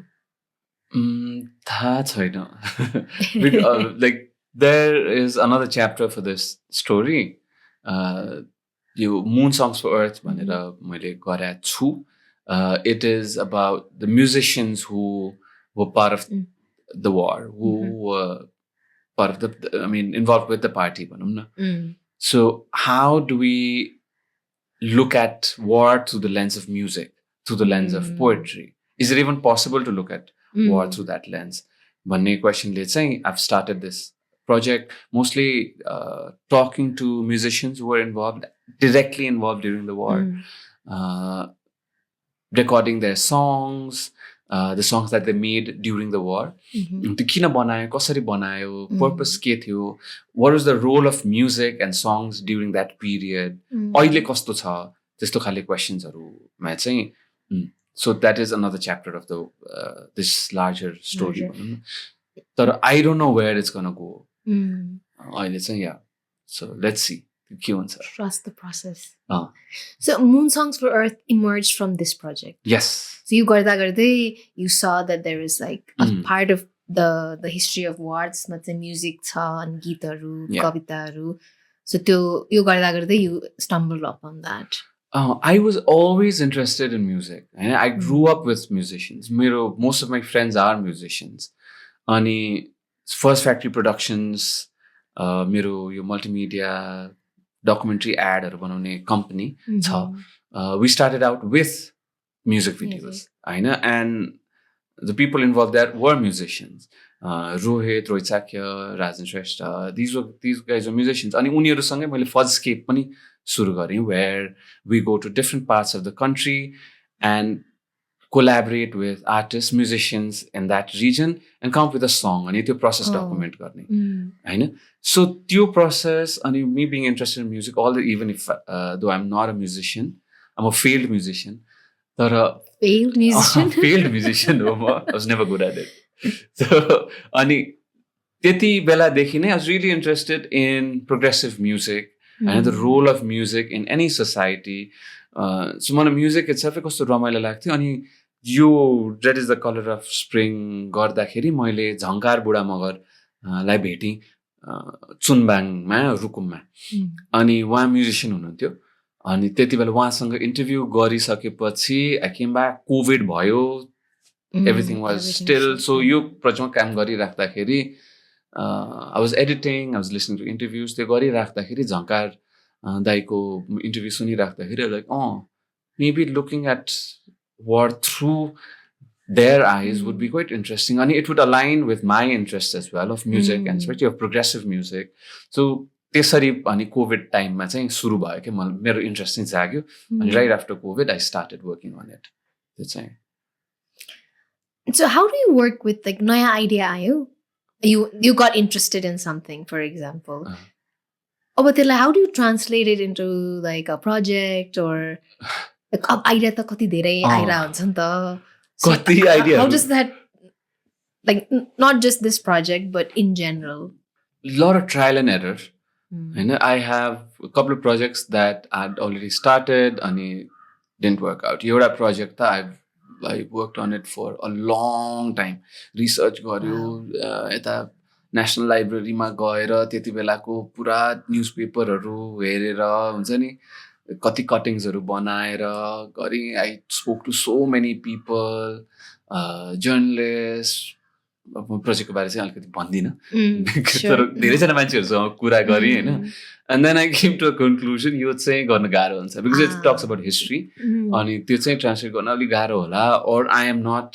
थाहा छैन like there is another chapter for this story you moon songs for earth bhanera मैले गरेको छु it is about the musicians who were part of the war who were part of the I mean involved with the party bhanum na so how do we look at war through the lens of music through the lens of poetry is it even possible to look at war through that lens भन्ने क्वेसनले चाहिँ I've started this project mostly talking to musicians who were directly involved during the war recording their songs the songs that they made during the war त्यो किन बनायो कसरी बनायो purpose के थियो what was the role of music and songs during that period अहिले कस्तो छ त्यस्तो खाले क्वेसन्सहरुमा चाहिँ so that is another chapter of the this larger story but I don't know where it's going to go yeah so let's see trust the process so Moon Songs for Earth emerged from this project yes so you you saw that there is like a part of the history of words matcha music cha and geetaharu kavitaharu so you stumbled upon that I was always interested in music and I grew up with musicians most of my friends are musicians ani first factory productions मेरो यो multimedia documentary ad haru banaune company cha we started out with music videos and the people involved there were musicians Shakya, Rajan Shrestha, these guys were musicians ani uniharu sangai मैले Fudscape pani suru gare where we go to different parts of the country and collaborate with artists musicians in that region and come up with a song ani त्यो process document गर्ने हैन so त्यो process and me being interested in music even if though I'm not a musician I'm a failed musician but failed musician I was never good at it so ani त्यति बेला देखि नै I was really interested in progressive music and the role of music in any society so मलाई music itself कस्तो रमाइलो लाग्थ्यो अनि यो Red is the Color of Spring गर्दाखेरि मैले झङ्कार बुढा मगर लाई भेटेँ चुनबाङमा रुकुममा अनि उहाँ म्युजिसियन हुनुहुन्थ्यो अनि त्यति बेला उहाँसँग इन्टरभ्यू गरिसकेपछि आई केम ब्याक, कोभिड भयो, एभ्रिथिङ वाज स्टिल. सो यो प्रोजेक्टमा काम गरिराख्दाखेरि I was editing, I was listening to interviews. त्यो गरिराख्दाखेरि झङ्कार दाईको इन्टरभ्यू सुनिराख्दाखेरि like maybe looking at world through their eyes would be quite interesting. And it would align with my interests as well of music and especially of progressive music. So त्यसरी अनि covid टाइममा चाहिँ सुरु भयो कि मेरो interest चाहिँ जाग्यो. अनि right after Covid I started working on it. त्यो चाहिँ. So how do you work with like नयाँ आइडिया आयो, you got interested in something, for example. अब त्यसलाई how do you translate it into like a project or like अब idea त कति धेरै आइरा हुन्छ नि त. So how does that, like, not just this project, but in general? A lot of trial and error. And I have a couple of projects that I'd already started and it didn't work out. Yoda project, I worked on it for a long time. Research garyo, eta National Library ma gaera त्यति बेलाको पुरा न्युजपेपरहरु हेरेर हुन्छ नि, कति कटिङ्सहरु बनाएर गरी. I spoke to so many people, journalist. प्रोजेक्टको बारे चाहिँ अलिकति भन्दिनँ, तर धेरैजना मान्छेहरूसँग कुरा गरेँ होइन. And then I came to a conclusion यो चाहिँ गर्न गाह्रो हुन्छ because it talks about history. अनि त्यो चाहिँ ट्रान्सलेट गर्न अलिक गाह्रो होला, और I am not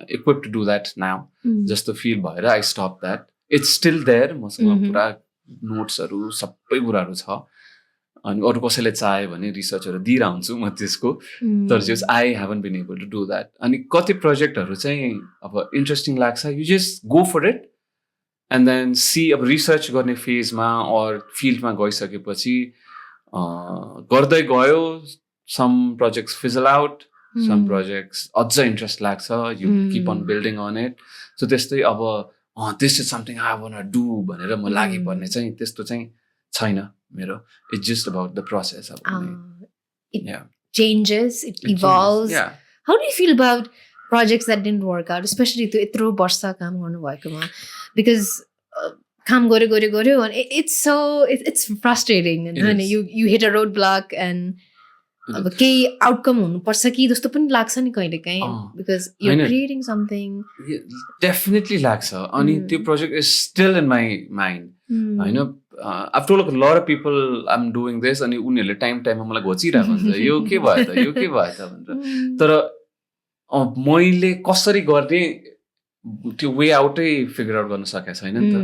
equipped to do that now जस्तो फिल भएर I stop that. It's still there, मसँग पुरा नोट्सहरू सबै कुराहरू छ. अनि अरू कसैले चाह्यो भने रिसर्चहरू दिइरह हुन्छु म त्यसको, तर just I haven't been able to do that. अनि कति प्रोजेक्टहरू चाहिँ अब इन्ट्रेस्टिङ लाग्छ, you just go for it and then see. अब रिसर्च गर्ने फेजमा अर फिल्डमा गइसकेपछि गर्दै गयो, some projects fizzle out, some projects अझ इन्ट्रेस्ट लाग्छ, you keep on building on it. So त्यस्तै अब this is something I want to do भनेर म लागि पर्ने चाहिँ त्यस्तो चाहिँ छैन मेरो. It's just about the process. It changes, it evolves. Yeah. How do you feel about projects that didn't work out, especially to itro barsa kaam garnu bhayekoma? Because kaam garyo and it's frustrating, and then you hit a roadblock and अब केही outcome हुनु पर्छ कि जस्तो पनि लाग्छ नि कहिले काहीँ, because you're creating something. Definitely लाग्छ. अनि त्यो project is still in my mind होइन. I've told a lot of people I'm doing this अनि उनीहरूले टाइममा मलाई घोचिरहेको हुन्छ, यो के भयो त भनेर. तर मैले कसरी गर्ने त्यो वे आउटै फिगर आउट गर्न सकेको छैन नि त.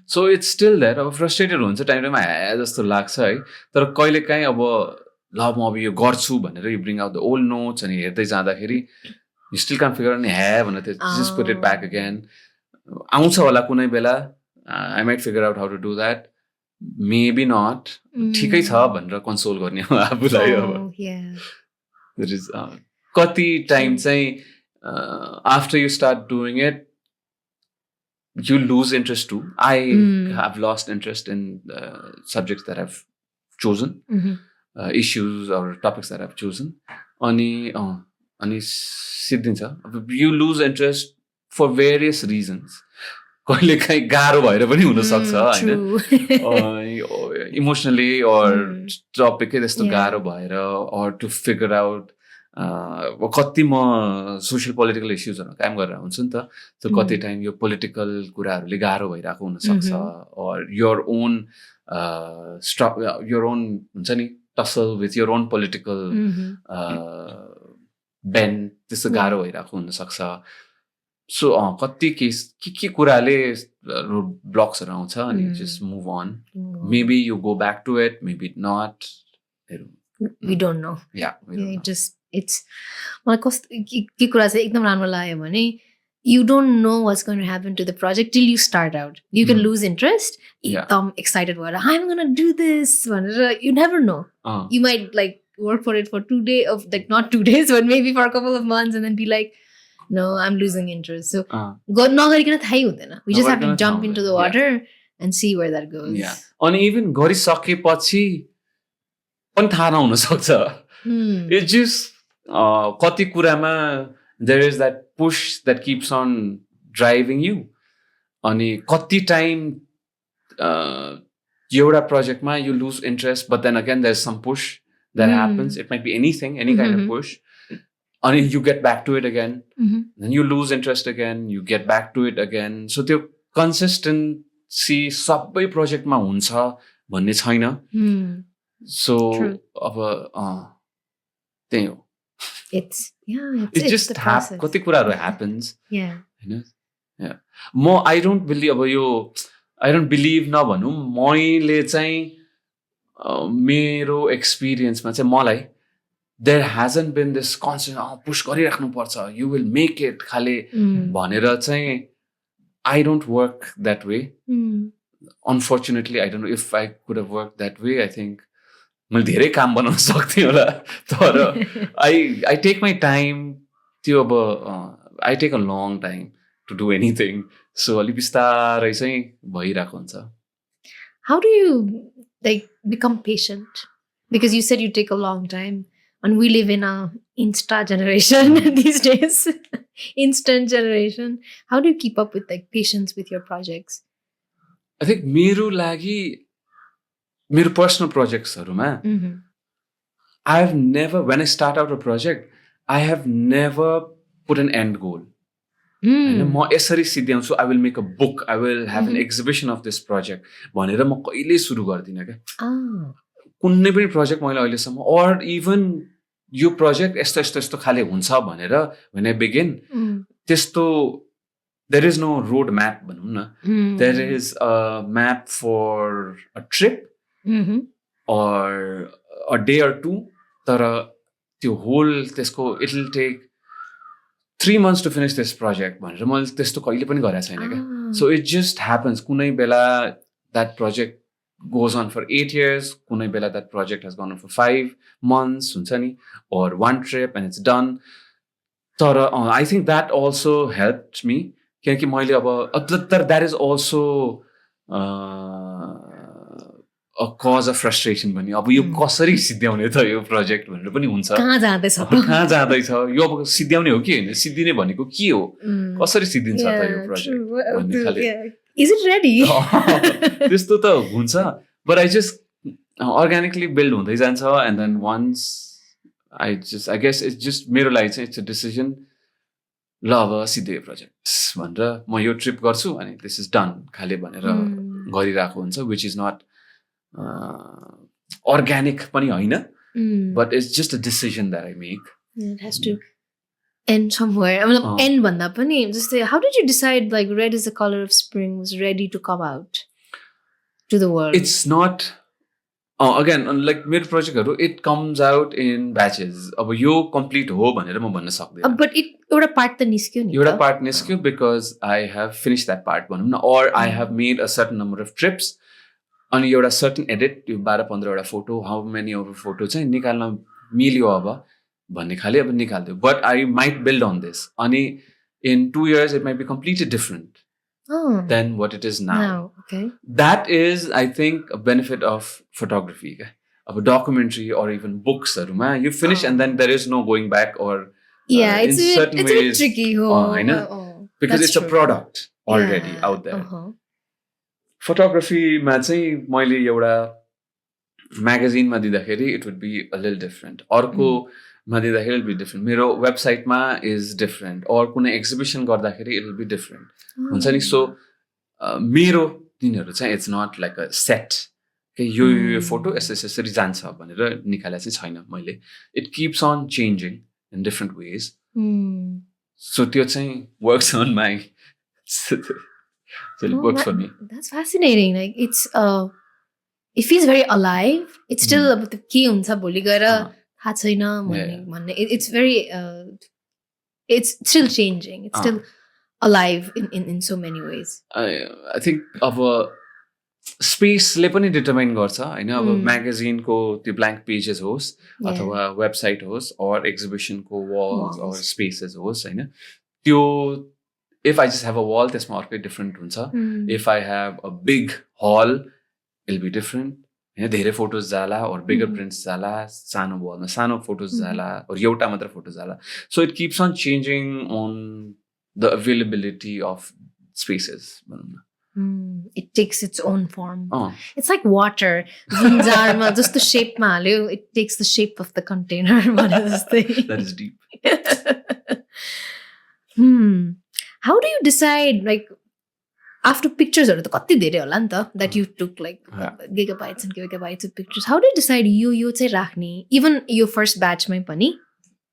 So it's still there. अब फ्रस्ट्रेटेड हुन्छ टाइममा जस्तो लाग्छ है, तर कहिले काहीँ अब ल म अब यो गर्छु भनेर you bring out the old notes अनि हेर्दै जाँदाखेरि you still can figure out भनेर त्यो just put it back again. आउँछ होला कुनै बेला, I might figure out how to do that, maybe not, ठिकै छ भनेर कन्सोल गर्ने हो आफूलाई. अब कति टाइम चाहिँ after you start doing it you lose interest too. I have lost interest in subjects that I've chosen, issues or topics that I've chosen. Ani सिद्धिन्छ. You lose interest for various reasons. कहिले काहीँ गाह्रो भएर पनि हुनसक्छ होइन, emotionally or टपिकै त्यस्तो गाह्रो भएर, or to figure out कति म सोसियल पोलिटिकल इस्युजहरूमा काम गरेर हुन्छ नि त. सो कति टाइम यो पोलिटिकल कुराहरूले गाह्रो भइरहेको हुनसक्छ, or your own हुन्छ नि tussle with your own political bend त्यस्तो गाह्रो भइरहेको हुनसक्छ. सो कति के कुराले ब्लक्सहरू आउँछ अनि just move on. Maybe you go back to it, maybe not, we don't know. Yeah, we don't know. It's मलाई कस्तो के कुरा चाहिँ एकदम राम्रो लाग्यो भने you don't know what's going to happen to the project till you start out. You can lose interest. एकदम excited भएर I'm going to do this भनेर, you never know. You might like work for it for 2 days, of like not 2 days, but maybe for a couple of months, and then be like, no, I'm losing interest. So नगरिकन थाहै हुँदैन. We just have to jump into the water and see where that goes. Yeah. अनि even गरिसकेपछि पनि थाहा नहुन सक्छ. It's just कति कुरामा there is that push that keeps on driving you. अनि कति टाइम एउटा प्रोजेक्टमा you lose interest, but then again there's some push that happens. It might be anything, any kind of push. And you get back to it again. Then you lose interest again. You get back to it again. So the consistency sabai project ma huncha भन्ने छैन. So अब त्यही हो. It's just कति कुराहरु happens. हैन. म I don't believe अब यो I don't believe नभनु मैले चाहिँ मेरो एक्सपिरियन्समा चाहिँ मलाई there hasn't been this constant push गरिराख्नु पर्छ, you will make it खाले भनेर चाहिँ I don't work that way. Unfortunately, I don't know if I could have worked that way. I think मैले धेरै काम बनाउन सक्थेँ होला, तर I take my time. त्यो अब I take a long time to do anything. So अलि बिस्तारै चाहिँ भइरहेको हुन्छ. How do you like become patient? Because you said you take a long time, and we live in a Insta generation these days. Instant generation. How do you keep up with like patience with your projects? I think मेरो लागि मेरो personal projectsहरुमा I've never, when I start out a project, I have never put an end goal. And म यसरी सिद्ध्याउँछु, I will make a book, I will have an exhibition of this project भनेर म कहिले सुरु गर्दिन के. कुनै पनि प्रोजेक्ट मैले अहिलेसम्म or even यो प्रोजेक्ट यस्तो यस्तो यस्तो खाले हुन्छ भनेर when I begin त्यस्तो there is no road map भनौं न. There is a map for a trip or a day or two, तर त्यो whole त्यसको it will take 3 months to finish this project भनेर मैले त्यस्तो कहिले पनि गरेको छैन के. So it just happens. कुनै बेला that project goes on for 8 years, कुनै बेला that project has gone on for 5 months हुन्छ नि, or one trip and it's done. तर I think that also helped me किनकि मैले अब तर that is also a cause of frustration पनि. अब यो कसरी सिद्ध्याउने त यो प्रोजेक्ट भनेर पनि हुन्छ. कहाँ जाँदैछ यो अब सिद्ध्याउने हो कि हैन, सिद्धिने भनेको के हो, कसरी सिद्धिन्छ त यो प्रोजेक्ट भन्ने खाले. Is it ready? त्यस्तो त हुन्छ, but I just organically build हुँदै जान्छ. And then once I guess it's just मेरो लागि चाहिँ it's a decision. ल अब सिधै प्रोजेक्ट भनेर म यो ट्रिप गर्छु अनि this is done खाले भनेर गरिरहेको हुन्छ, which is not organic पनि हैन, but it's just a decision that I make. It has to end somewhere. I mean, end भन्दा पनि just how did you decide like red is the color of spring was ready to come out to the world? It's not again like मेरो प्रोजेक्टहरु it comes out in batches. अब यो complete हो भनेर म भन्न सक्दिन. But it एउटा part त निस्क्यो नि. एउटा पार्ट निस्क्यो because I have finished that part भनौं न, or I have made a certain number of trips. अनि एउटा certain edit यो 12-15 वटा photo, how many of photo चाहिँ निकाल्न मिल्यो अब भन्ने खाले अब निकाल्दियो. But I might build on this. अनि in 2 years it might be completely different than what it is now. Okay. That is, I think, a benefit of photography. Of a documentary or even books, you finish and then there is no going back or it's in certain ways, a bit tricky. I know, because it's a product already out there. Photography, ma चाहिँ मैले एउटा magazine मा दिँदाखेरि it would be a little different. अर्को मा दिँदाखेरि it will be different. मेरो website मा is different. or कुनै exhibition गर्दाखेरि it will be different. हुन्छ नि. So मेरो दिनहरु चाहिँ it's not like a set. Okay, यो फोटो यसरी जान्छ भनेर निकालेको चाहिँ छैन मैले. It keeps on changing in different ways. So त्यो चाहिँ works on my so it works for me. That's fascinating. Like it's it feels very alive. It's still अब त्यो के हुन्छ भोलि गएर थाहा छैन भन्ने. It's very it's still changing. It's still alive in so many ways. I think अब स्पेसले पनि डिटरमाइन गर्छ हैन. अब म्यागजिनको त्यो ब्ल्याङ्क पेजेस होस् अथवा वेबसाइट होस् or एक्जिबिसनको walls or spaces होस् हैन. त्यो if I just have a wall त्यसमा अर्कै डिफरेन्ट हुन्छ. If I have a big hall it'll be different. हैन, धेरै फोटोज जाला or bigger prints जाला, सानो wallमा सानो फोटोज जाला or एउटा मात्र फोटो जाला. So it keeps on changing on the availability of spaces. It takes its own form. It's It's like water. Zinjarma, just the shape ma halyo, it takes the shape of the container. that is deep. How do you decide, like, after pictures are कति धेरै होला नि त that you took like gigabytes and gigabytes of pictures, how do you decide यो चाहिँ राख्ने, even your first batch मै पनि,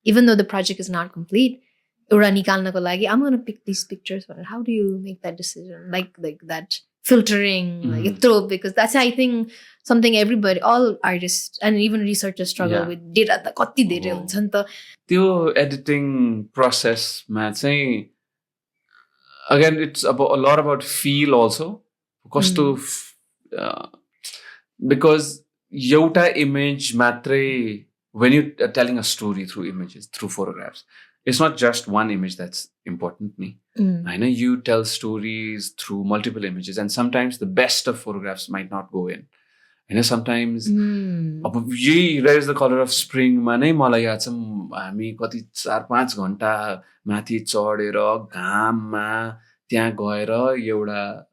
even though the project is not complete, एउटा निकाल्नको लागि I'm going to pick these pictures, how do you make that decision, like that filtering, like throw, because that's, I think, something everybody, all artists and even researchers struggle with. Data त कति धेरै हुन्छ नि त. त्यो editing process मा चाहिँ again it's about a lot about feel also, because एउटा image matrai, when you are telling a story through images, through photographs, it's not just one image that's important ni. I know you tell stories through multiple images, and sometimes the best of photographs might not go in. You know, sometimes यही Rise the Color of Spring मा नै मलाई याद छ हामी कति 4-5 घण्टा माथि चढेर घाममा त्यहाँ गएर एउटा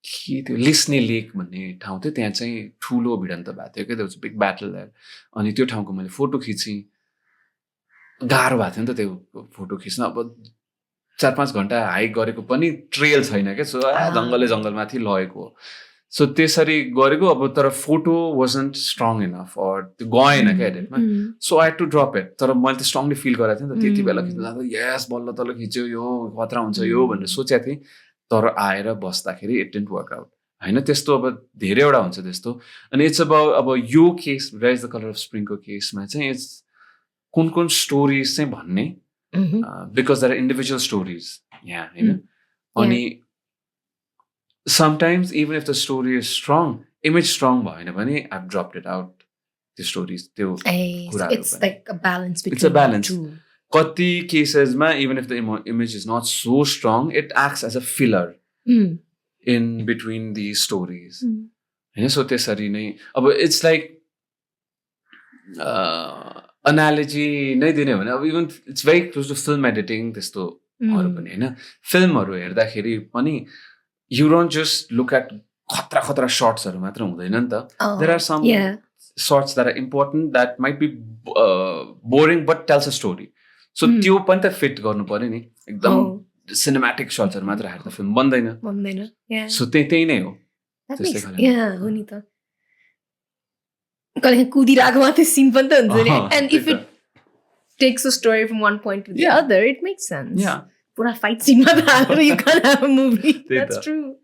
के त्यो लिस्ने लेक भन्ने ठाउँ थियो, त्यहाँ चाहिँ ठुलो भिडन्त भएको थियो क्या, त्यो बिग ब्याटल देयर. अनि त्यो ठाउँको मैले फोटो खिचेँ. गाह्रो भएको थियो नि त त्यो फोटो खिच्न. अब 4-5 घण्टा हाइक गरेको पनि ट्रेल छैन क्या, सो जङ्गलमाथि लगेको. सो त्यसरी गरेको. अब तर photo wasn't strong enough, or त्यो गएन क्या एडिटमा. So I had to drop it. तर मैले त स्ट्रङली फिल गरेको थिएँ नि त त्यति बेला खिच्दा, यस बल्ल तल खिच्यो, यो खतरा हुन्छ यो भनेर सोचेको थिएँ. तर आएर बस्दाखेरि इट डिडन्ट वर्क आउट. होइन, त्यस्तो अब धेरैवटा हुन्छ त्यस्तो. अनि इट्स अब यो case rise the colour of स्प्रिङको केसमा चाहिँ इट्स कुन स्टोरिज चाहिँ भन्ने, because there are individual stories यहाँ होइन. अनि sometimes even if the story is strong, image strong bhaina bhane I've dropped it out, the stories त्यो कुराहरु. It's like a balance between it's a balance. the two. कति cases ma even if the image is not so strong, it acts as a filler in between these stories. हैन, so त्यसरी नै अब it's like analogy नै दिने भने अब even it's very close to film editing त्यस्तो हरु पनि हैन. फिल्महरु हेर्दाखेरि पनि you don't just look at khatra shots haru matra hudaina ni ta. There are some shots that are important that might be boring but tells a story. So tyo pani ta fit garnu paryo ni. Ekdam cinematic shots haru matra herda film bandaina. Yeah. So त्यही नै हो. That makes हो नि त. कहिले कुदिरहेको मात्रै seen पनि त हुन्छ नि. And if it takes a story from one point to the other, it makes sense. Yeah. Pura fight scene ma halera you can't have a movie. That's true.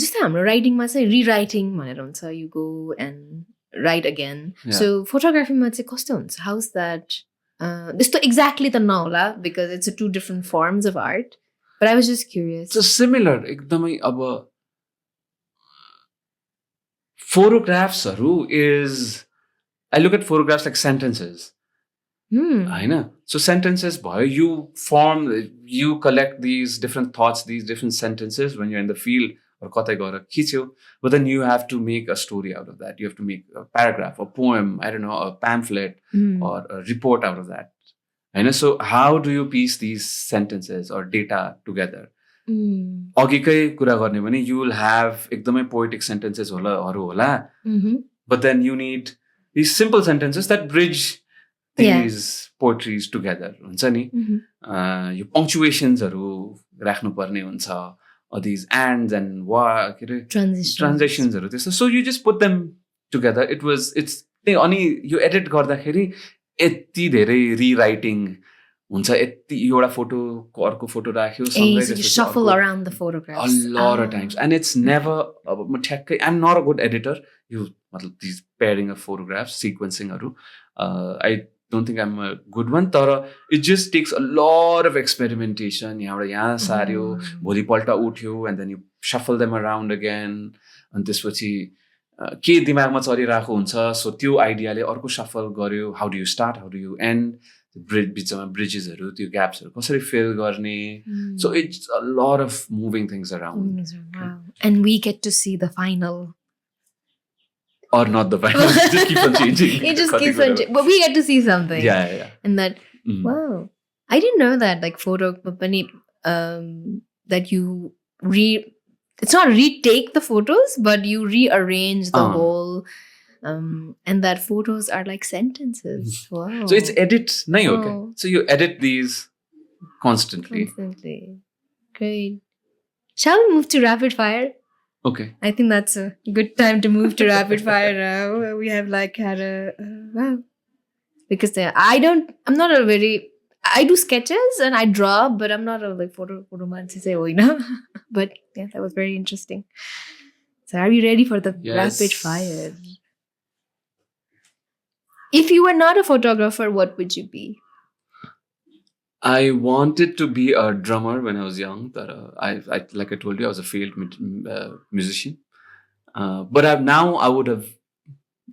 Just हाम्रो writing मा चाहिँ rewriting भनेर हुन्छ. You go and write again. So photography मा चाहिँ कस्तो हुन्छ? How's that? त्यस्तो exactly त नहोला because it's two different forms of art. But I was just curious. So similar, एकदमै अब photographs is, I look at photographs like sentences. होइन, so sentences भयो, you collect these different thoughts, these different sentences when you're in the field or कतै गएर खिच्यो, but then you have to make a story out of that. You have to make a paragraph, a poem, I don't know, a pamphlet or a report out of that. होइन, so how do you piece these sentences or data together? अघिकै कुरा गर्ने भने you will have एकदमै poetic sentences होला, but then you need these simple sentences that bridge these poetries together हुन्छ नि. यो punctuationsहरु राख्नु पर्ने हुन्छ, or these ands and transitionsहरु त्यस्तो. So you just put them together. It's अनि यो edit गर्दाखेरि यति धेरै rewriting हुन्छ, यति एउटा फोटोको अर्को फोटो राख्यो सँगै त्यसपछि shuffle around the photographs a lot of times, and it's never अब म ठ्याक्कै I'm not a good editor. You मतलब these pairing of photographs, sequencingहरु, I don't think I'm a good one. तर it just takes a lot of experimentation. यहाँबाट यहाँ सार्यो, भोलिपल्ट उठ्यो, and then you shuffle them around again. अनि त्यसपछि के दिमागमा चलिरहेको हुन्छ, सो त्यो आइडियाले अर्को shuffle गर्यो. How do you start? How do you end? बिचमा ब्रिजेसहरु, त्यो ग्याप्सहरु कसरी फिल गर्ने. So it's a lot of moving things around. Wow. And we get to see the final. Or not the final. It just keeps on changing. It just keeps on changing. But we get to see something. Yeah. And that, wow. I didn't know that, like, photo company, that you it's not retake the photos, but you rearrange the whole, and that photos are like sentences. Wow. So it's edit, nahi ho kya? Oh. So you edit these constantly. Great. Shall we move to rapid fire? Okay. I think that's a good time to move to rapid fire. We have like had a wow, because I'm not a very, I do sketches and I draw, but I'm not a like photo man say, oh, you know. But yeah, that was very interesting. So are you ready for the rapid fire? If you were not a photographer, what would you be? I wanted to be a drummer when I was young. But I like I told you, I was a failed musician. But I would have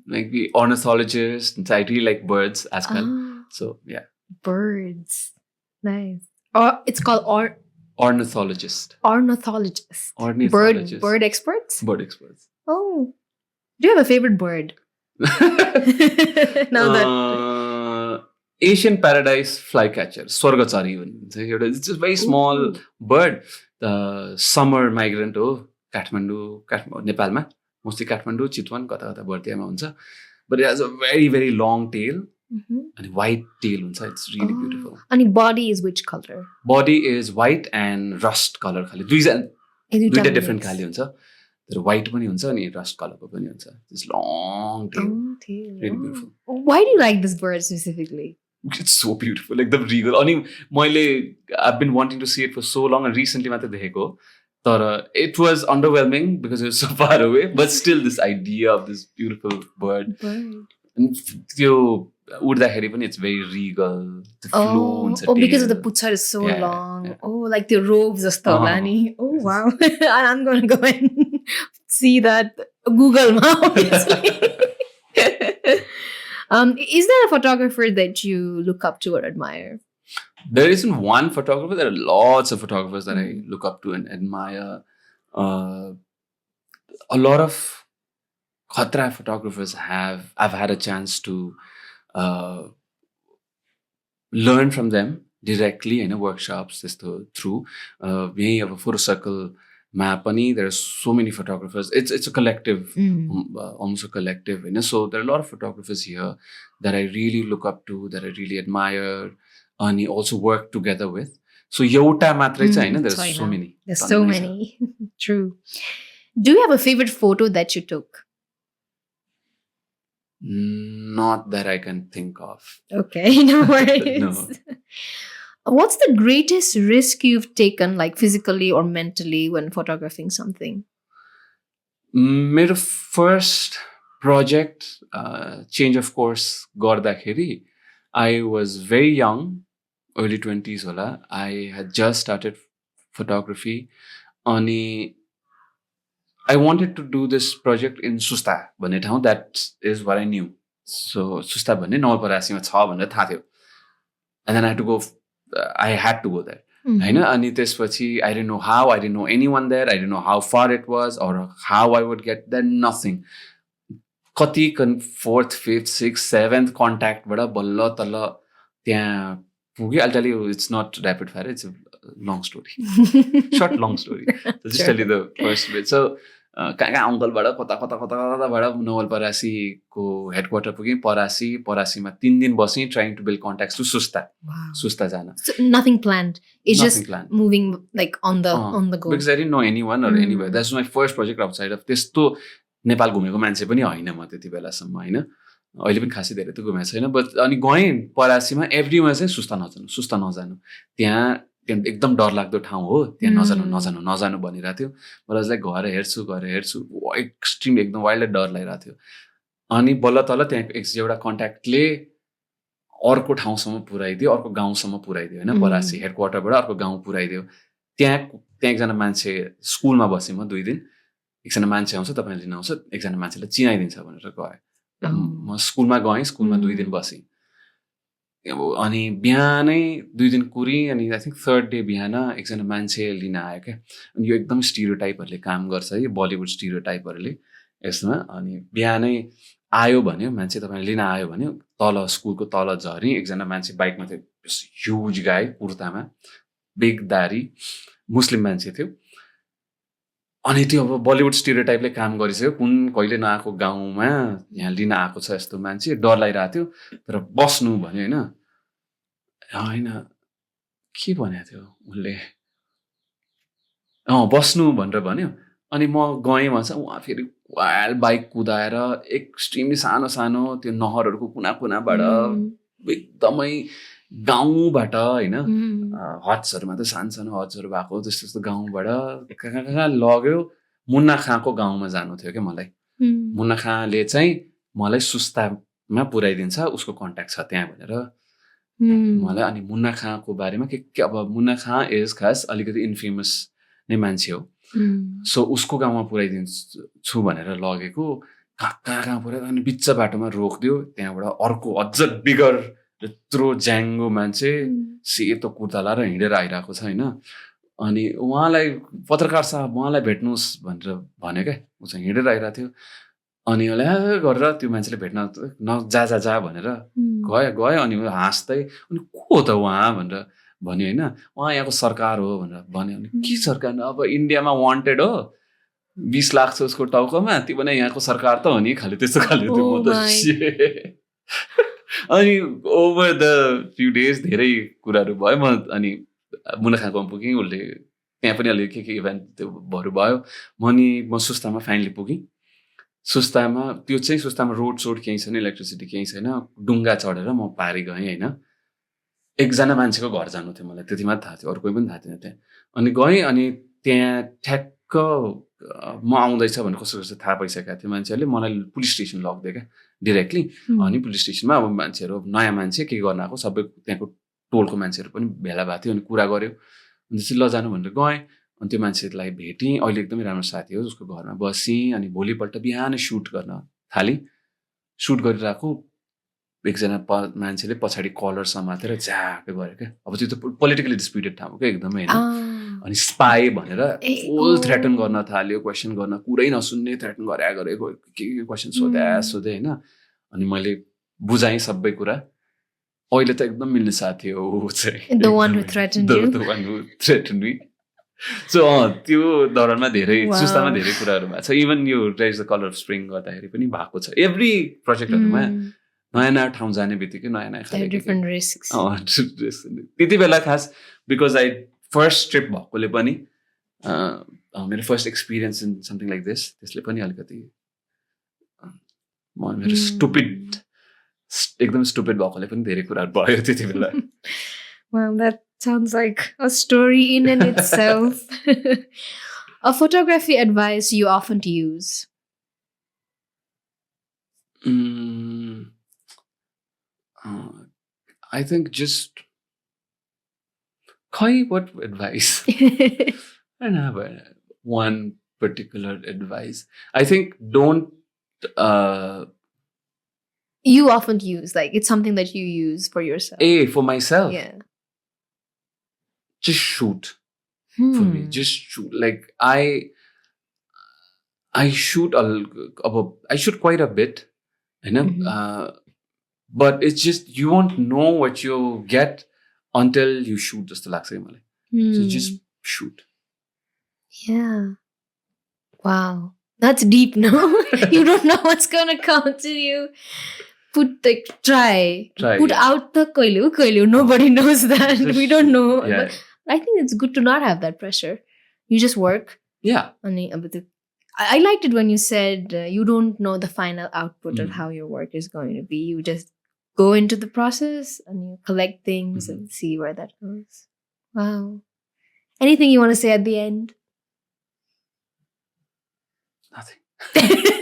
like be ornithologist. And I really like birds as well. So yeah, birds, nice. Or it's called ornithologist. Ornithologist. Ornithologist. Bird experts. Bird experts. Oh, do you have a favorite bird? Now that Asian paradise flycatcher, Swargachari. It's a very small bird. The summer migrant हो Kathmandu, Nepalma. Mostly Kathmandu, Chitwan, kata bhartiyama huncha. But it has a very, very long tail. And white tail huncha. It's really beautiful. And body is which color? Body is white and rust color. Duita different खाले हुन्छ. तर white पनि हुन्छ अनि rust color को पनि हुन्छ. This long tail. Really beautiful. Why do you like this bird specifically? It's so beautiful, like the regal. I've been wanting to see it for so long, and recently मात्र देखेको. But it was underwhelming because it was so far away. But still, this idea of this beautiful bird. And उड्दाखेरि पनि it's very regal. The flow हुन्छ. Oh, because of the puchar is so long. Yeah. Oh, like the robes जस्तो होला नि. Oh wow! I'm gonna go and see that. Google obviously. Is there a photographer that you look up to or admire? There isn't one photographer. There are lots of photographers that I look up to and admire. A lot of khatra photographers I've had a chance to learn from them directly in workshops through being of a photo circle Mapani. There are so many photographers. It's a collective, almost a collective. So there are a lot of photographers here that I really look up to, that I really admire, and also work together with. So yauta matra chaina. There's so many. There's so many. True. Do you have a favorite photo that you took? Not that I can think of. Okay, no worries. No. What's the greatest risk you've taken, like physically or mentally, when photographing something? My first project, change of course, gardakeri. I was very young, early 20s hola. I had just started photography. Ani I wanted to do this project in Susta. That is what I knew. So Susta bhanne Navalparasima cha bhanera थाहा थियो. And then I had to go there. Ani त्यसपछि I didn't know how, I didn't know anyone there, I didn't know how far it was or how I would get there, nothing. Kati 4th, 5th, 6th, 7th contact bada balla talla त्यहाँ पुगे. I'll tell you, it's not rapid fire, it's a long story. Short long story. So just tell you the first bit. So कहाँ अङ्कलबाट कताबाट नवलपरासीको headquarter पुगेँ. परासीमा 3 दिन बसेँ, trying to build contacts to सुस्ता जान. So nothing planned. It's just moving like on the go. Because I didn't know anyone or anywhere. That's my first project outside of त्यस्तो नेपाल घुमेको मान्छे पनि होइन म त्यति बेलासम्म होइन. अहिले पनि खासै धेरै त घुमेको छैन. बट अनि गएँ परासीमा. एभ्रीमा चाहिँ सुस्ता नजानु त्यहाँ एकदम डरलाग्दो ठाउँ हो, त्यहाँ नजानु भनिरहेको थियो. मलाई घर हेर्छु एक्सट्रिम एकदम वाइल्ड डर लागिरहेको थियो. अनि बल्ल तल त्यहाँ एउटा कन्ट्याक्टले अर्को ठाउँसम्म पुऱ्याइदियो, अर्को गाउँसम्म पुऱ्याइदियो होइन. परासी हेडक्वार्टरबाट अर्को गाउँ पुऱ्याइदियो. त्यहाँ एकजना मान्छे स्कुलमा बसेँ म 2 दिन. एकजना मान्छे आउँछ, तपाईँले लिन आउँछ, एकजना मान्छेलाई चिनाइदिन्छ भनेर गएँ. म स्कुलमा गएँ, स्कुलमा 2 दिन बसेँ. अनि बिहानै 2 दिन कुरेँ. अनि आई थिङ्क 3rd डे बिहान एकजना मान्छे लिन आयो क्या. अनि यो एकदम स्टिरियोटाइपहरूले काम गर्छ है, बलिउड स्टिरियोटाइपहरूले यसमा. अनि बिहानै आयो भन्यो मान्छे तपाईँले लिन आयो भन्यो तल स्कुलको तल झरी एकजना मान्छे बाइकमा थियो ह्युज गाई कुर्तामा बिग दारी मुस्लिम मान्छे थियो अनि त्यो अब बलिउड स्टिरियोटाइपले काम गरिसक्यो कुन कहिले नआएको गाउँमा यहाँ लिन आएको छ यस्तो मान्छे डर लागिरहेको थियो तर बस्नु भन्यो होइन के भनेको थियो उसले बस्नु भनेर भन्यो अनि म गएँ भन्छ उहाँ फेरि वाइल्ड बाइक कुदाएर एक्सट्रिमली सानो सानो त्यो नहरहरूको कुना कुनाबाट एकदमै गाउँबाट होइन हट्सहरूमा त सानो सानो हट्सहरू भएको त्यस्तो त्यस्तो गाउँबाट कहाँ कहाँ लग्यो मुन्ना खाँको गाउँमा जानु थियो क्या मलाई मुन्ना खाँले चाहिँ मलाई सुस्तामा पुर्याइदिन्छ उसको कन्ट्याक्ट छ त्यहाँ भनेर मलाई अनि मुन्ना खाँको बारेमा के अब मुन्ना खाँ इज खास अलिकति इन्फेमस नै मान्छे हो सो उसको गाउँमा पुर्याइदिन्छु भनेर लगेको कहाँ पुर्यायो अनि बिच बाटोमा रोकिदियो त्यहाँबाट अर्को अझ बिगर यत्रो ज्याङ्गो मान्छे सेतो कुर्ता लाएर हिँडेर आइरहेको छ होइन अनि उहाँलाई पत्रकार साहब उहाँलाई भेट्नुहोस् भनेर भन्यो क्या ऊ चाहिँ हिँडेर आइरहेको थियो अनि उसलाई गरेर त्यो मान्छेले भेट्न जा भनेर गयो अनि हाँस्दै अनि को त उहाँ भनेर भन्यो होइन उहाँ यहाँको सरकार हो भनेर भन्यो अनि के सरकार अब इन्डियामा वान्टेड हो 20 लाख छ उसको टाउकोमा त्यो भने यहाँको सरकार त हो नि खालि त्यस्तो खाले त्यो म त अनि ओभर द फ्यु डेज धेरै कुराहरू भयो म अनि मुना खाँकोमा पुगेँ उसले त्यहाँ पनि अलिक के इभेन्ट त्यो भहरू भयो म सुस्तामा फाइनली पुगेँ सुस्तामा त्यो चाहिँ सुस्तामा रोड सोड केही छैन इलेक्ट्रिसिटी केही छैन डुङ्गा चढेर म पारी गएँ होइन एकजना मान्छेको घर जानु थियो मलाई त्यति मात्र थाहा थियो अरू कोही पनि थाहा थिएन त्यहाँ अनि गएँ अनि त्यहाँ ठ्याक्क म आउँदैछ भने कसो कसो थाहा पाइसकेको थियो मान्छेहरूले मलाई पुलिस स्टेसन लगिदियो क्या डिरेक्टली अनि पुलिस स्टेसनमा अब मान्छेहरू नयाँ मान्छे के गर्न आएको सबै त्यहाँको टोलको मान्छेहरू पनि भेला भएको थियो अनि कुरा गऱ्यो अनि चाहिँ लजानु भनेर गएँ अनि त्यो मान्छेलाई भेटेँ अहिले एकदमै राम्रो साथी हो उसको घरमा बसेँ अनि भोलिपल्ट बिहानै सुट गर्न थालेँ सुट गरिरहेको एकजना मान्छेले पछाडि कलर समातेर झ्याक गऱ्यो क्या अब त्यो त पोलिटिकली डिस्प्युटेड ठाउँ क्या एकदमै होइन अनि स्पाई भनेर फुल थ्रेटन गर्न थाल्यो क्वेसन गर्न कुरै नसुन्ने थ्रेटन गरेको के क्वेसन सोधे होइन अनि मैले बुझाएँ सबै कुरा अहिले त एकदम मिल्ने साथी हो सो त्यो दौरानमा धेरै सुस्तामा धेरै कुराहरू भएको छ इभन यो raise the colour of spring गर्दाखेरि पनि भएको छ एभ्री प्रोजेक्टहरूमा नयाँ नयाँ ठाउँ जाने बित्तिकै नयाँ नयाँ त्यति बेला खास बिकज आई फर्स्ट ट्रिप भएकोले पनि मेरो first experience in something like this त्यसले पनि अलिकति मेरो एकदम स्टुपिड भएकोले पनि धेरै कुराहरू भयो त्यति बेला Well, that sounds like a story in and itself. A photography advice you often use? I think just what advice? I don't have one particular advice. I think don't you often use, like it's something that you use for yourself. For myself? Yeah. Just shoot. For me, just shoot. Like I shoot I shoot quite a bit, you know. But it's just you won't know what you get until you shoot. Just like so just shoot. Yeah. Wow, that's deep. No, you don't know what's gonna come to you. Try. Put out the koilu. Nobody knows that. We don't know. Yeah. But I think it's good to not have that pressure. You just work. Yeah. I liked it when you said you don't know the final output of how your work is going to be. You just go into the process and you collect things and see where that goes. Wow. Anything you want to say at the end? Nothing.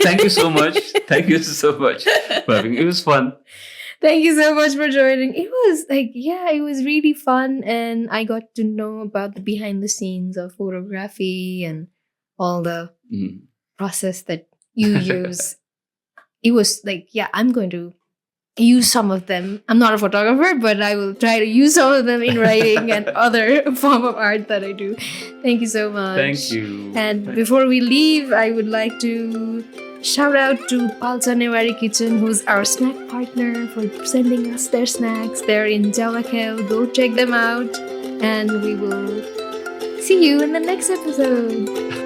Thank you so much. Thank you so much for having me. It was fun. Thank you so much for joining. It was it was really fun and I got to know about the behind the scenes of photography and all the process that you use. It was I'm going to use some of them. I'm not a photographer, but I will try to use some of them in writing and other form of art that I do. Thank you so much. Thank you. And before we leave, I would like to Shout out to Palchanewari Kitchen, who's our snack partner, for sending us their snacks. They're in Javakhel. Go check them out. And we will see you in the next episode.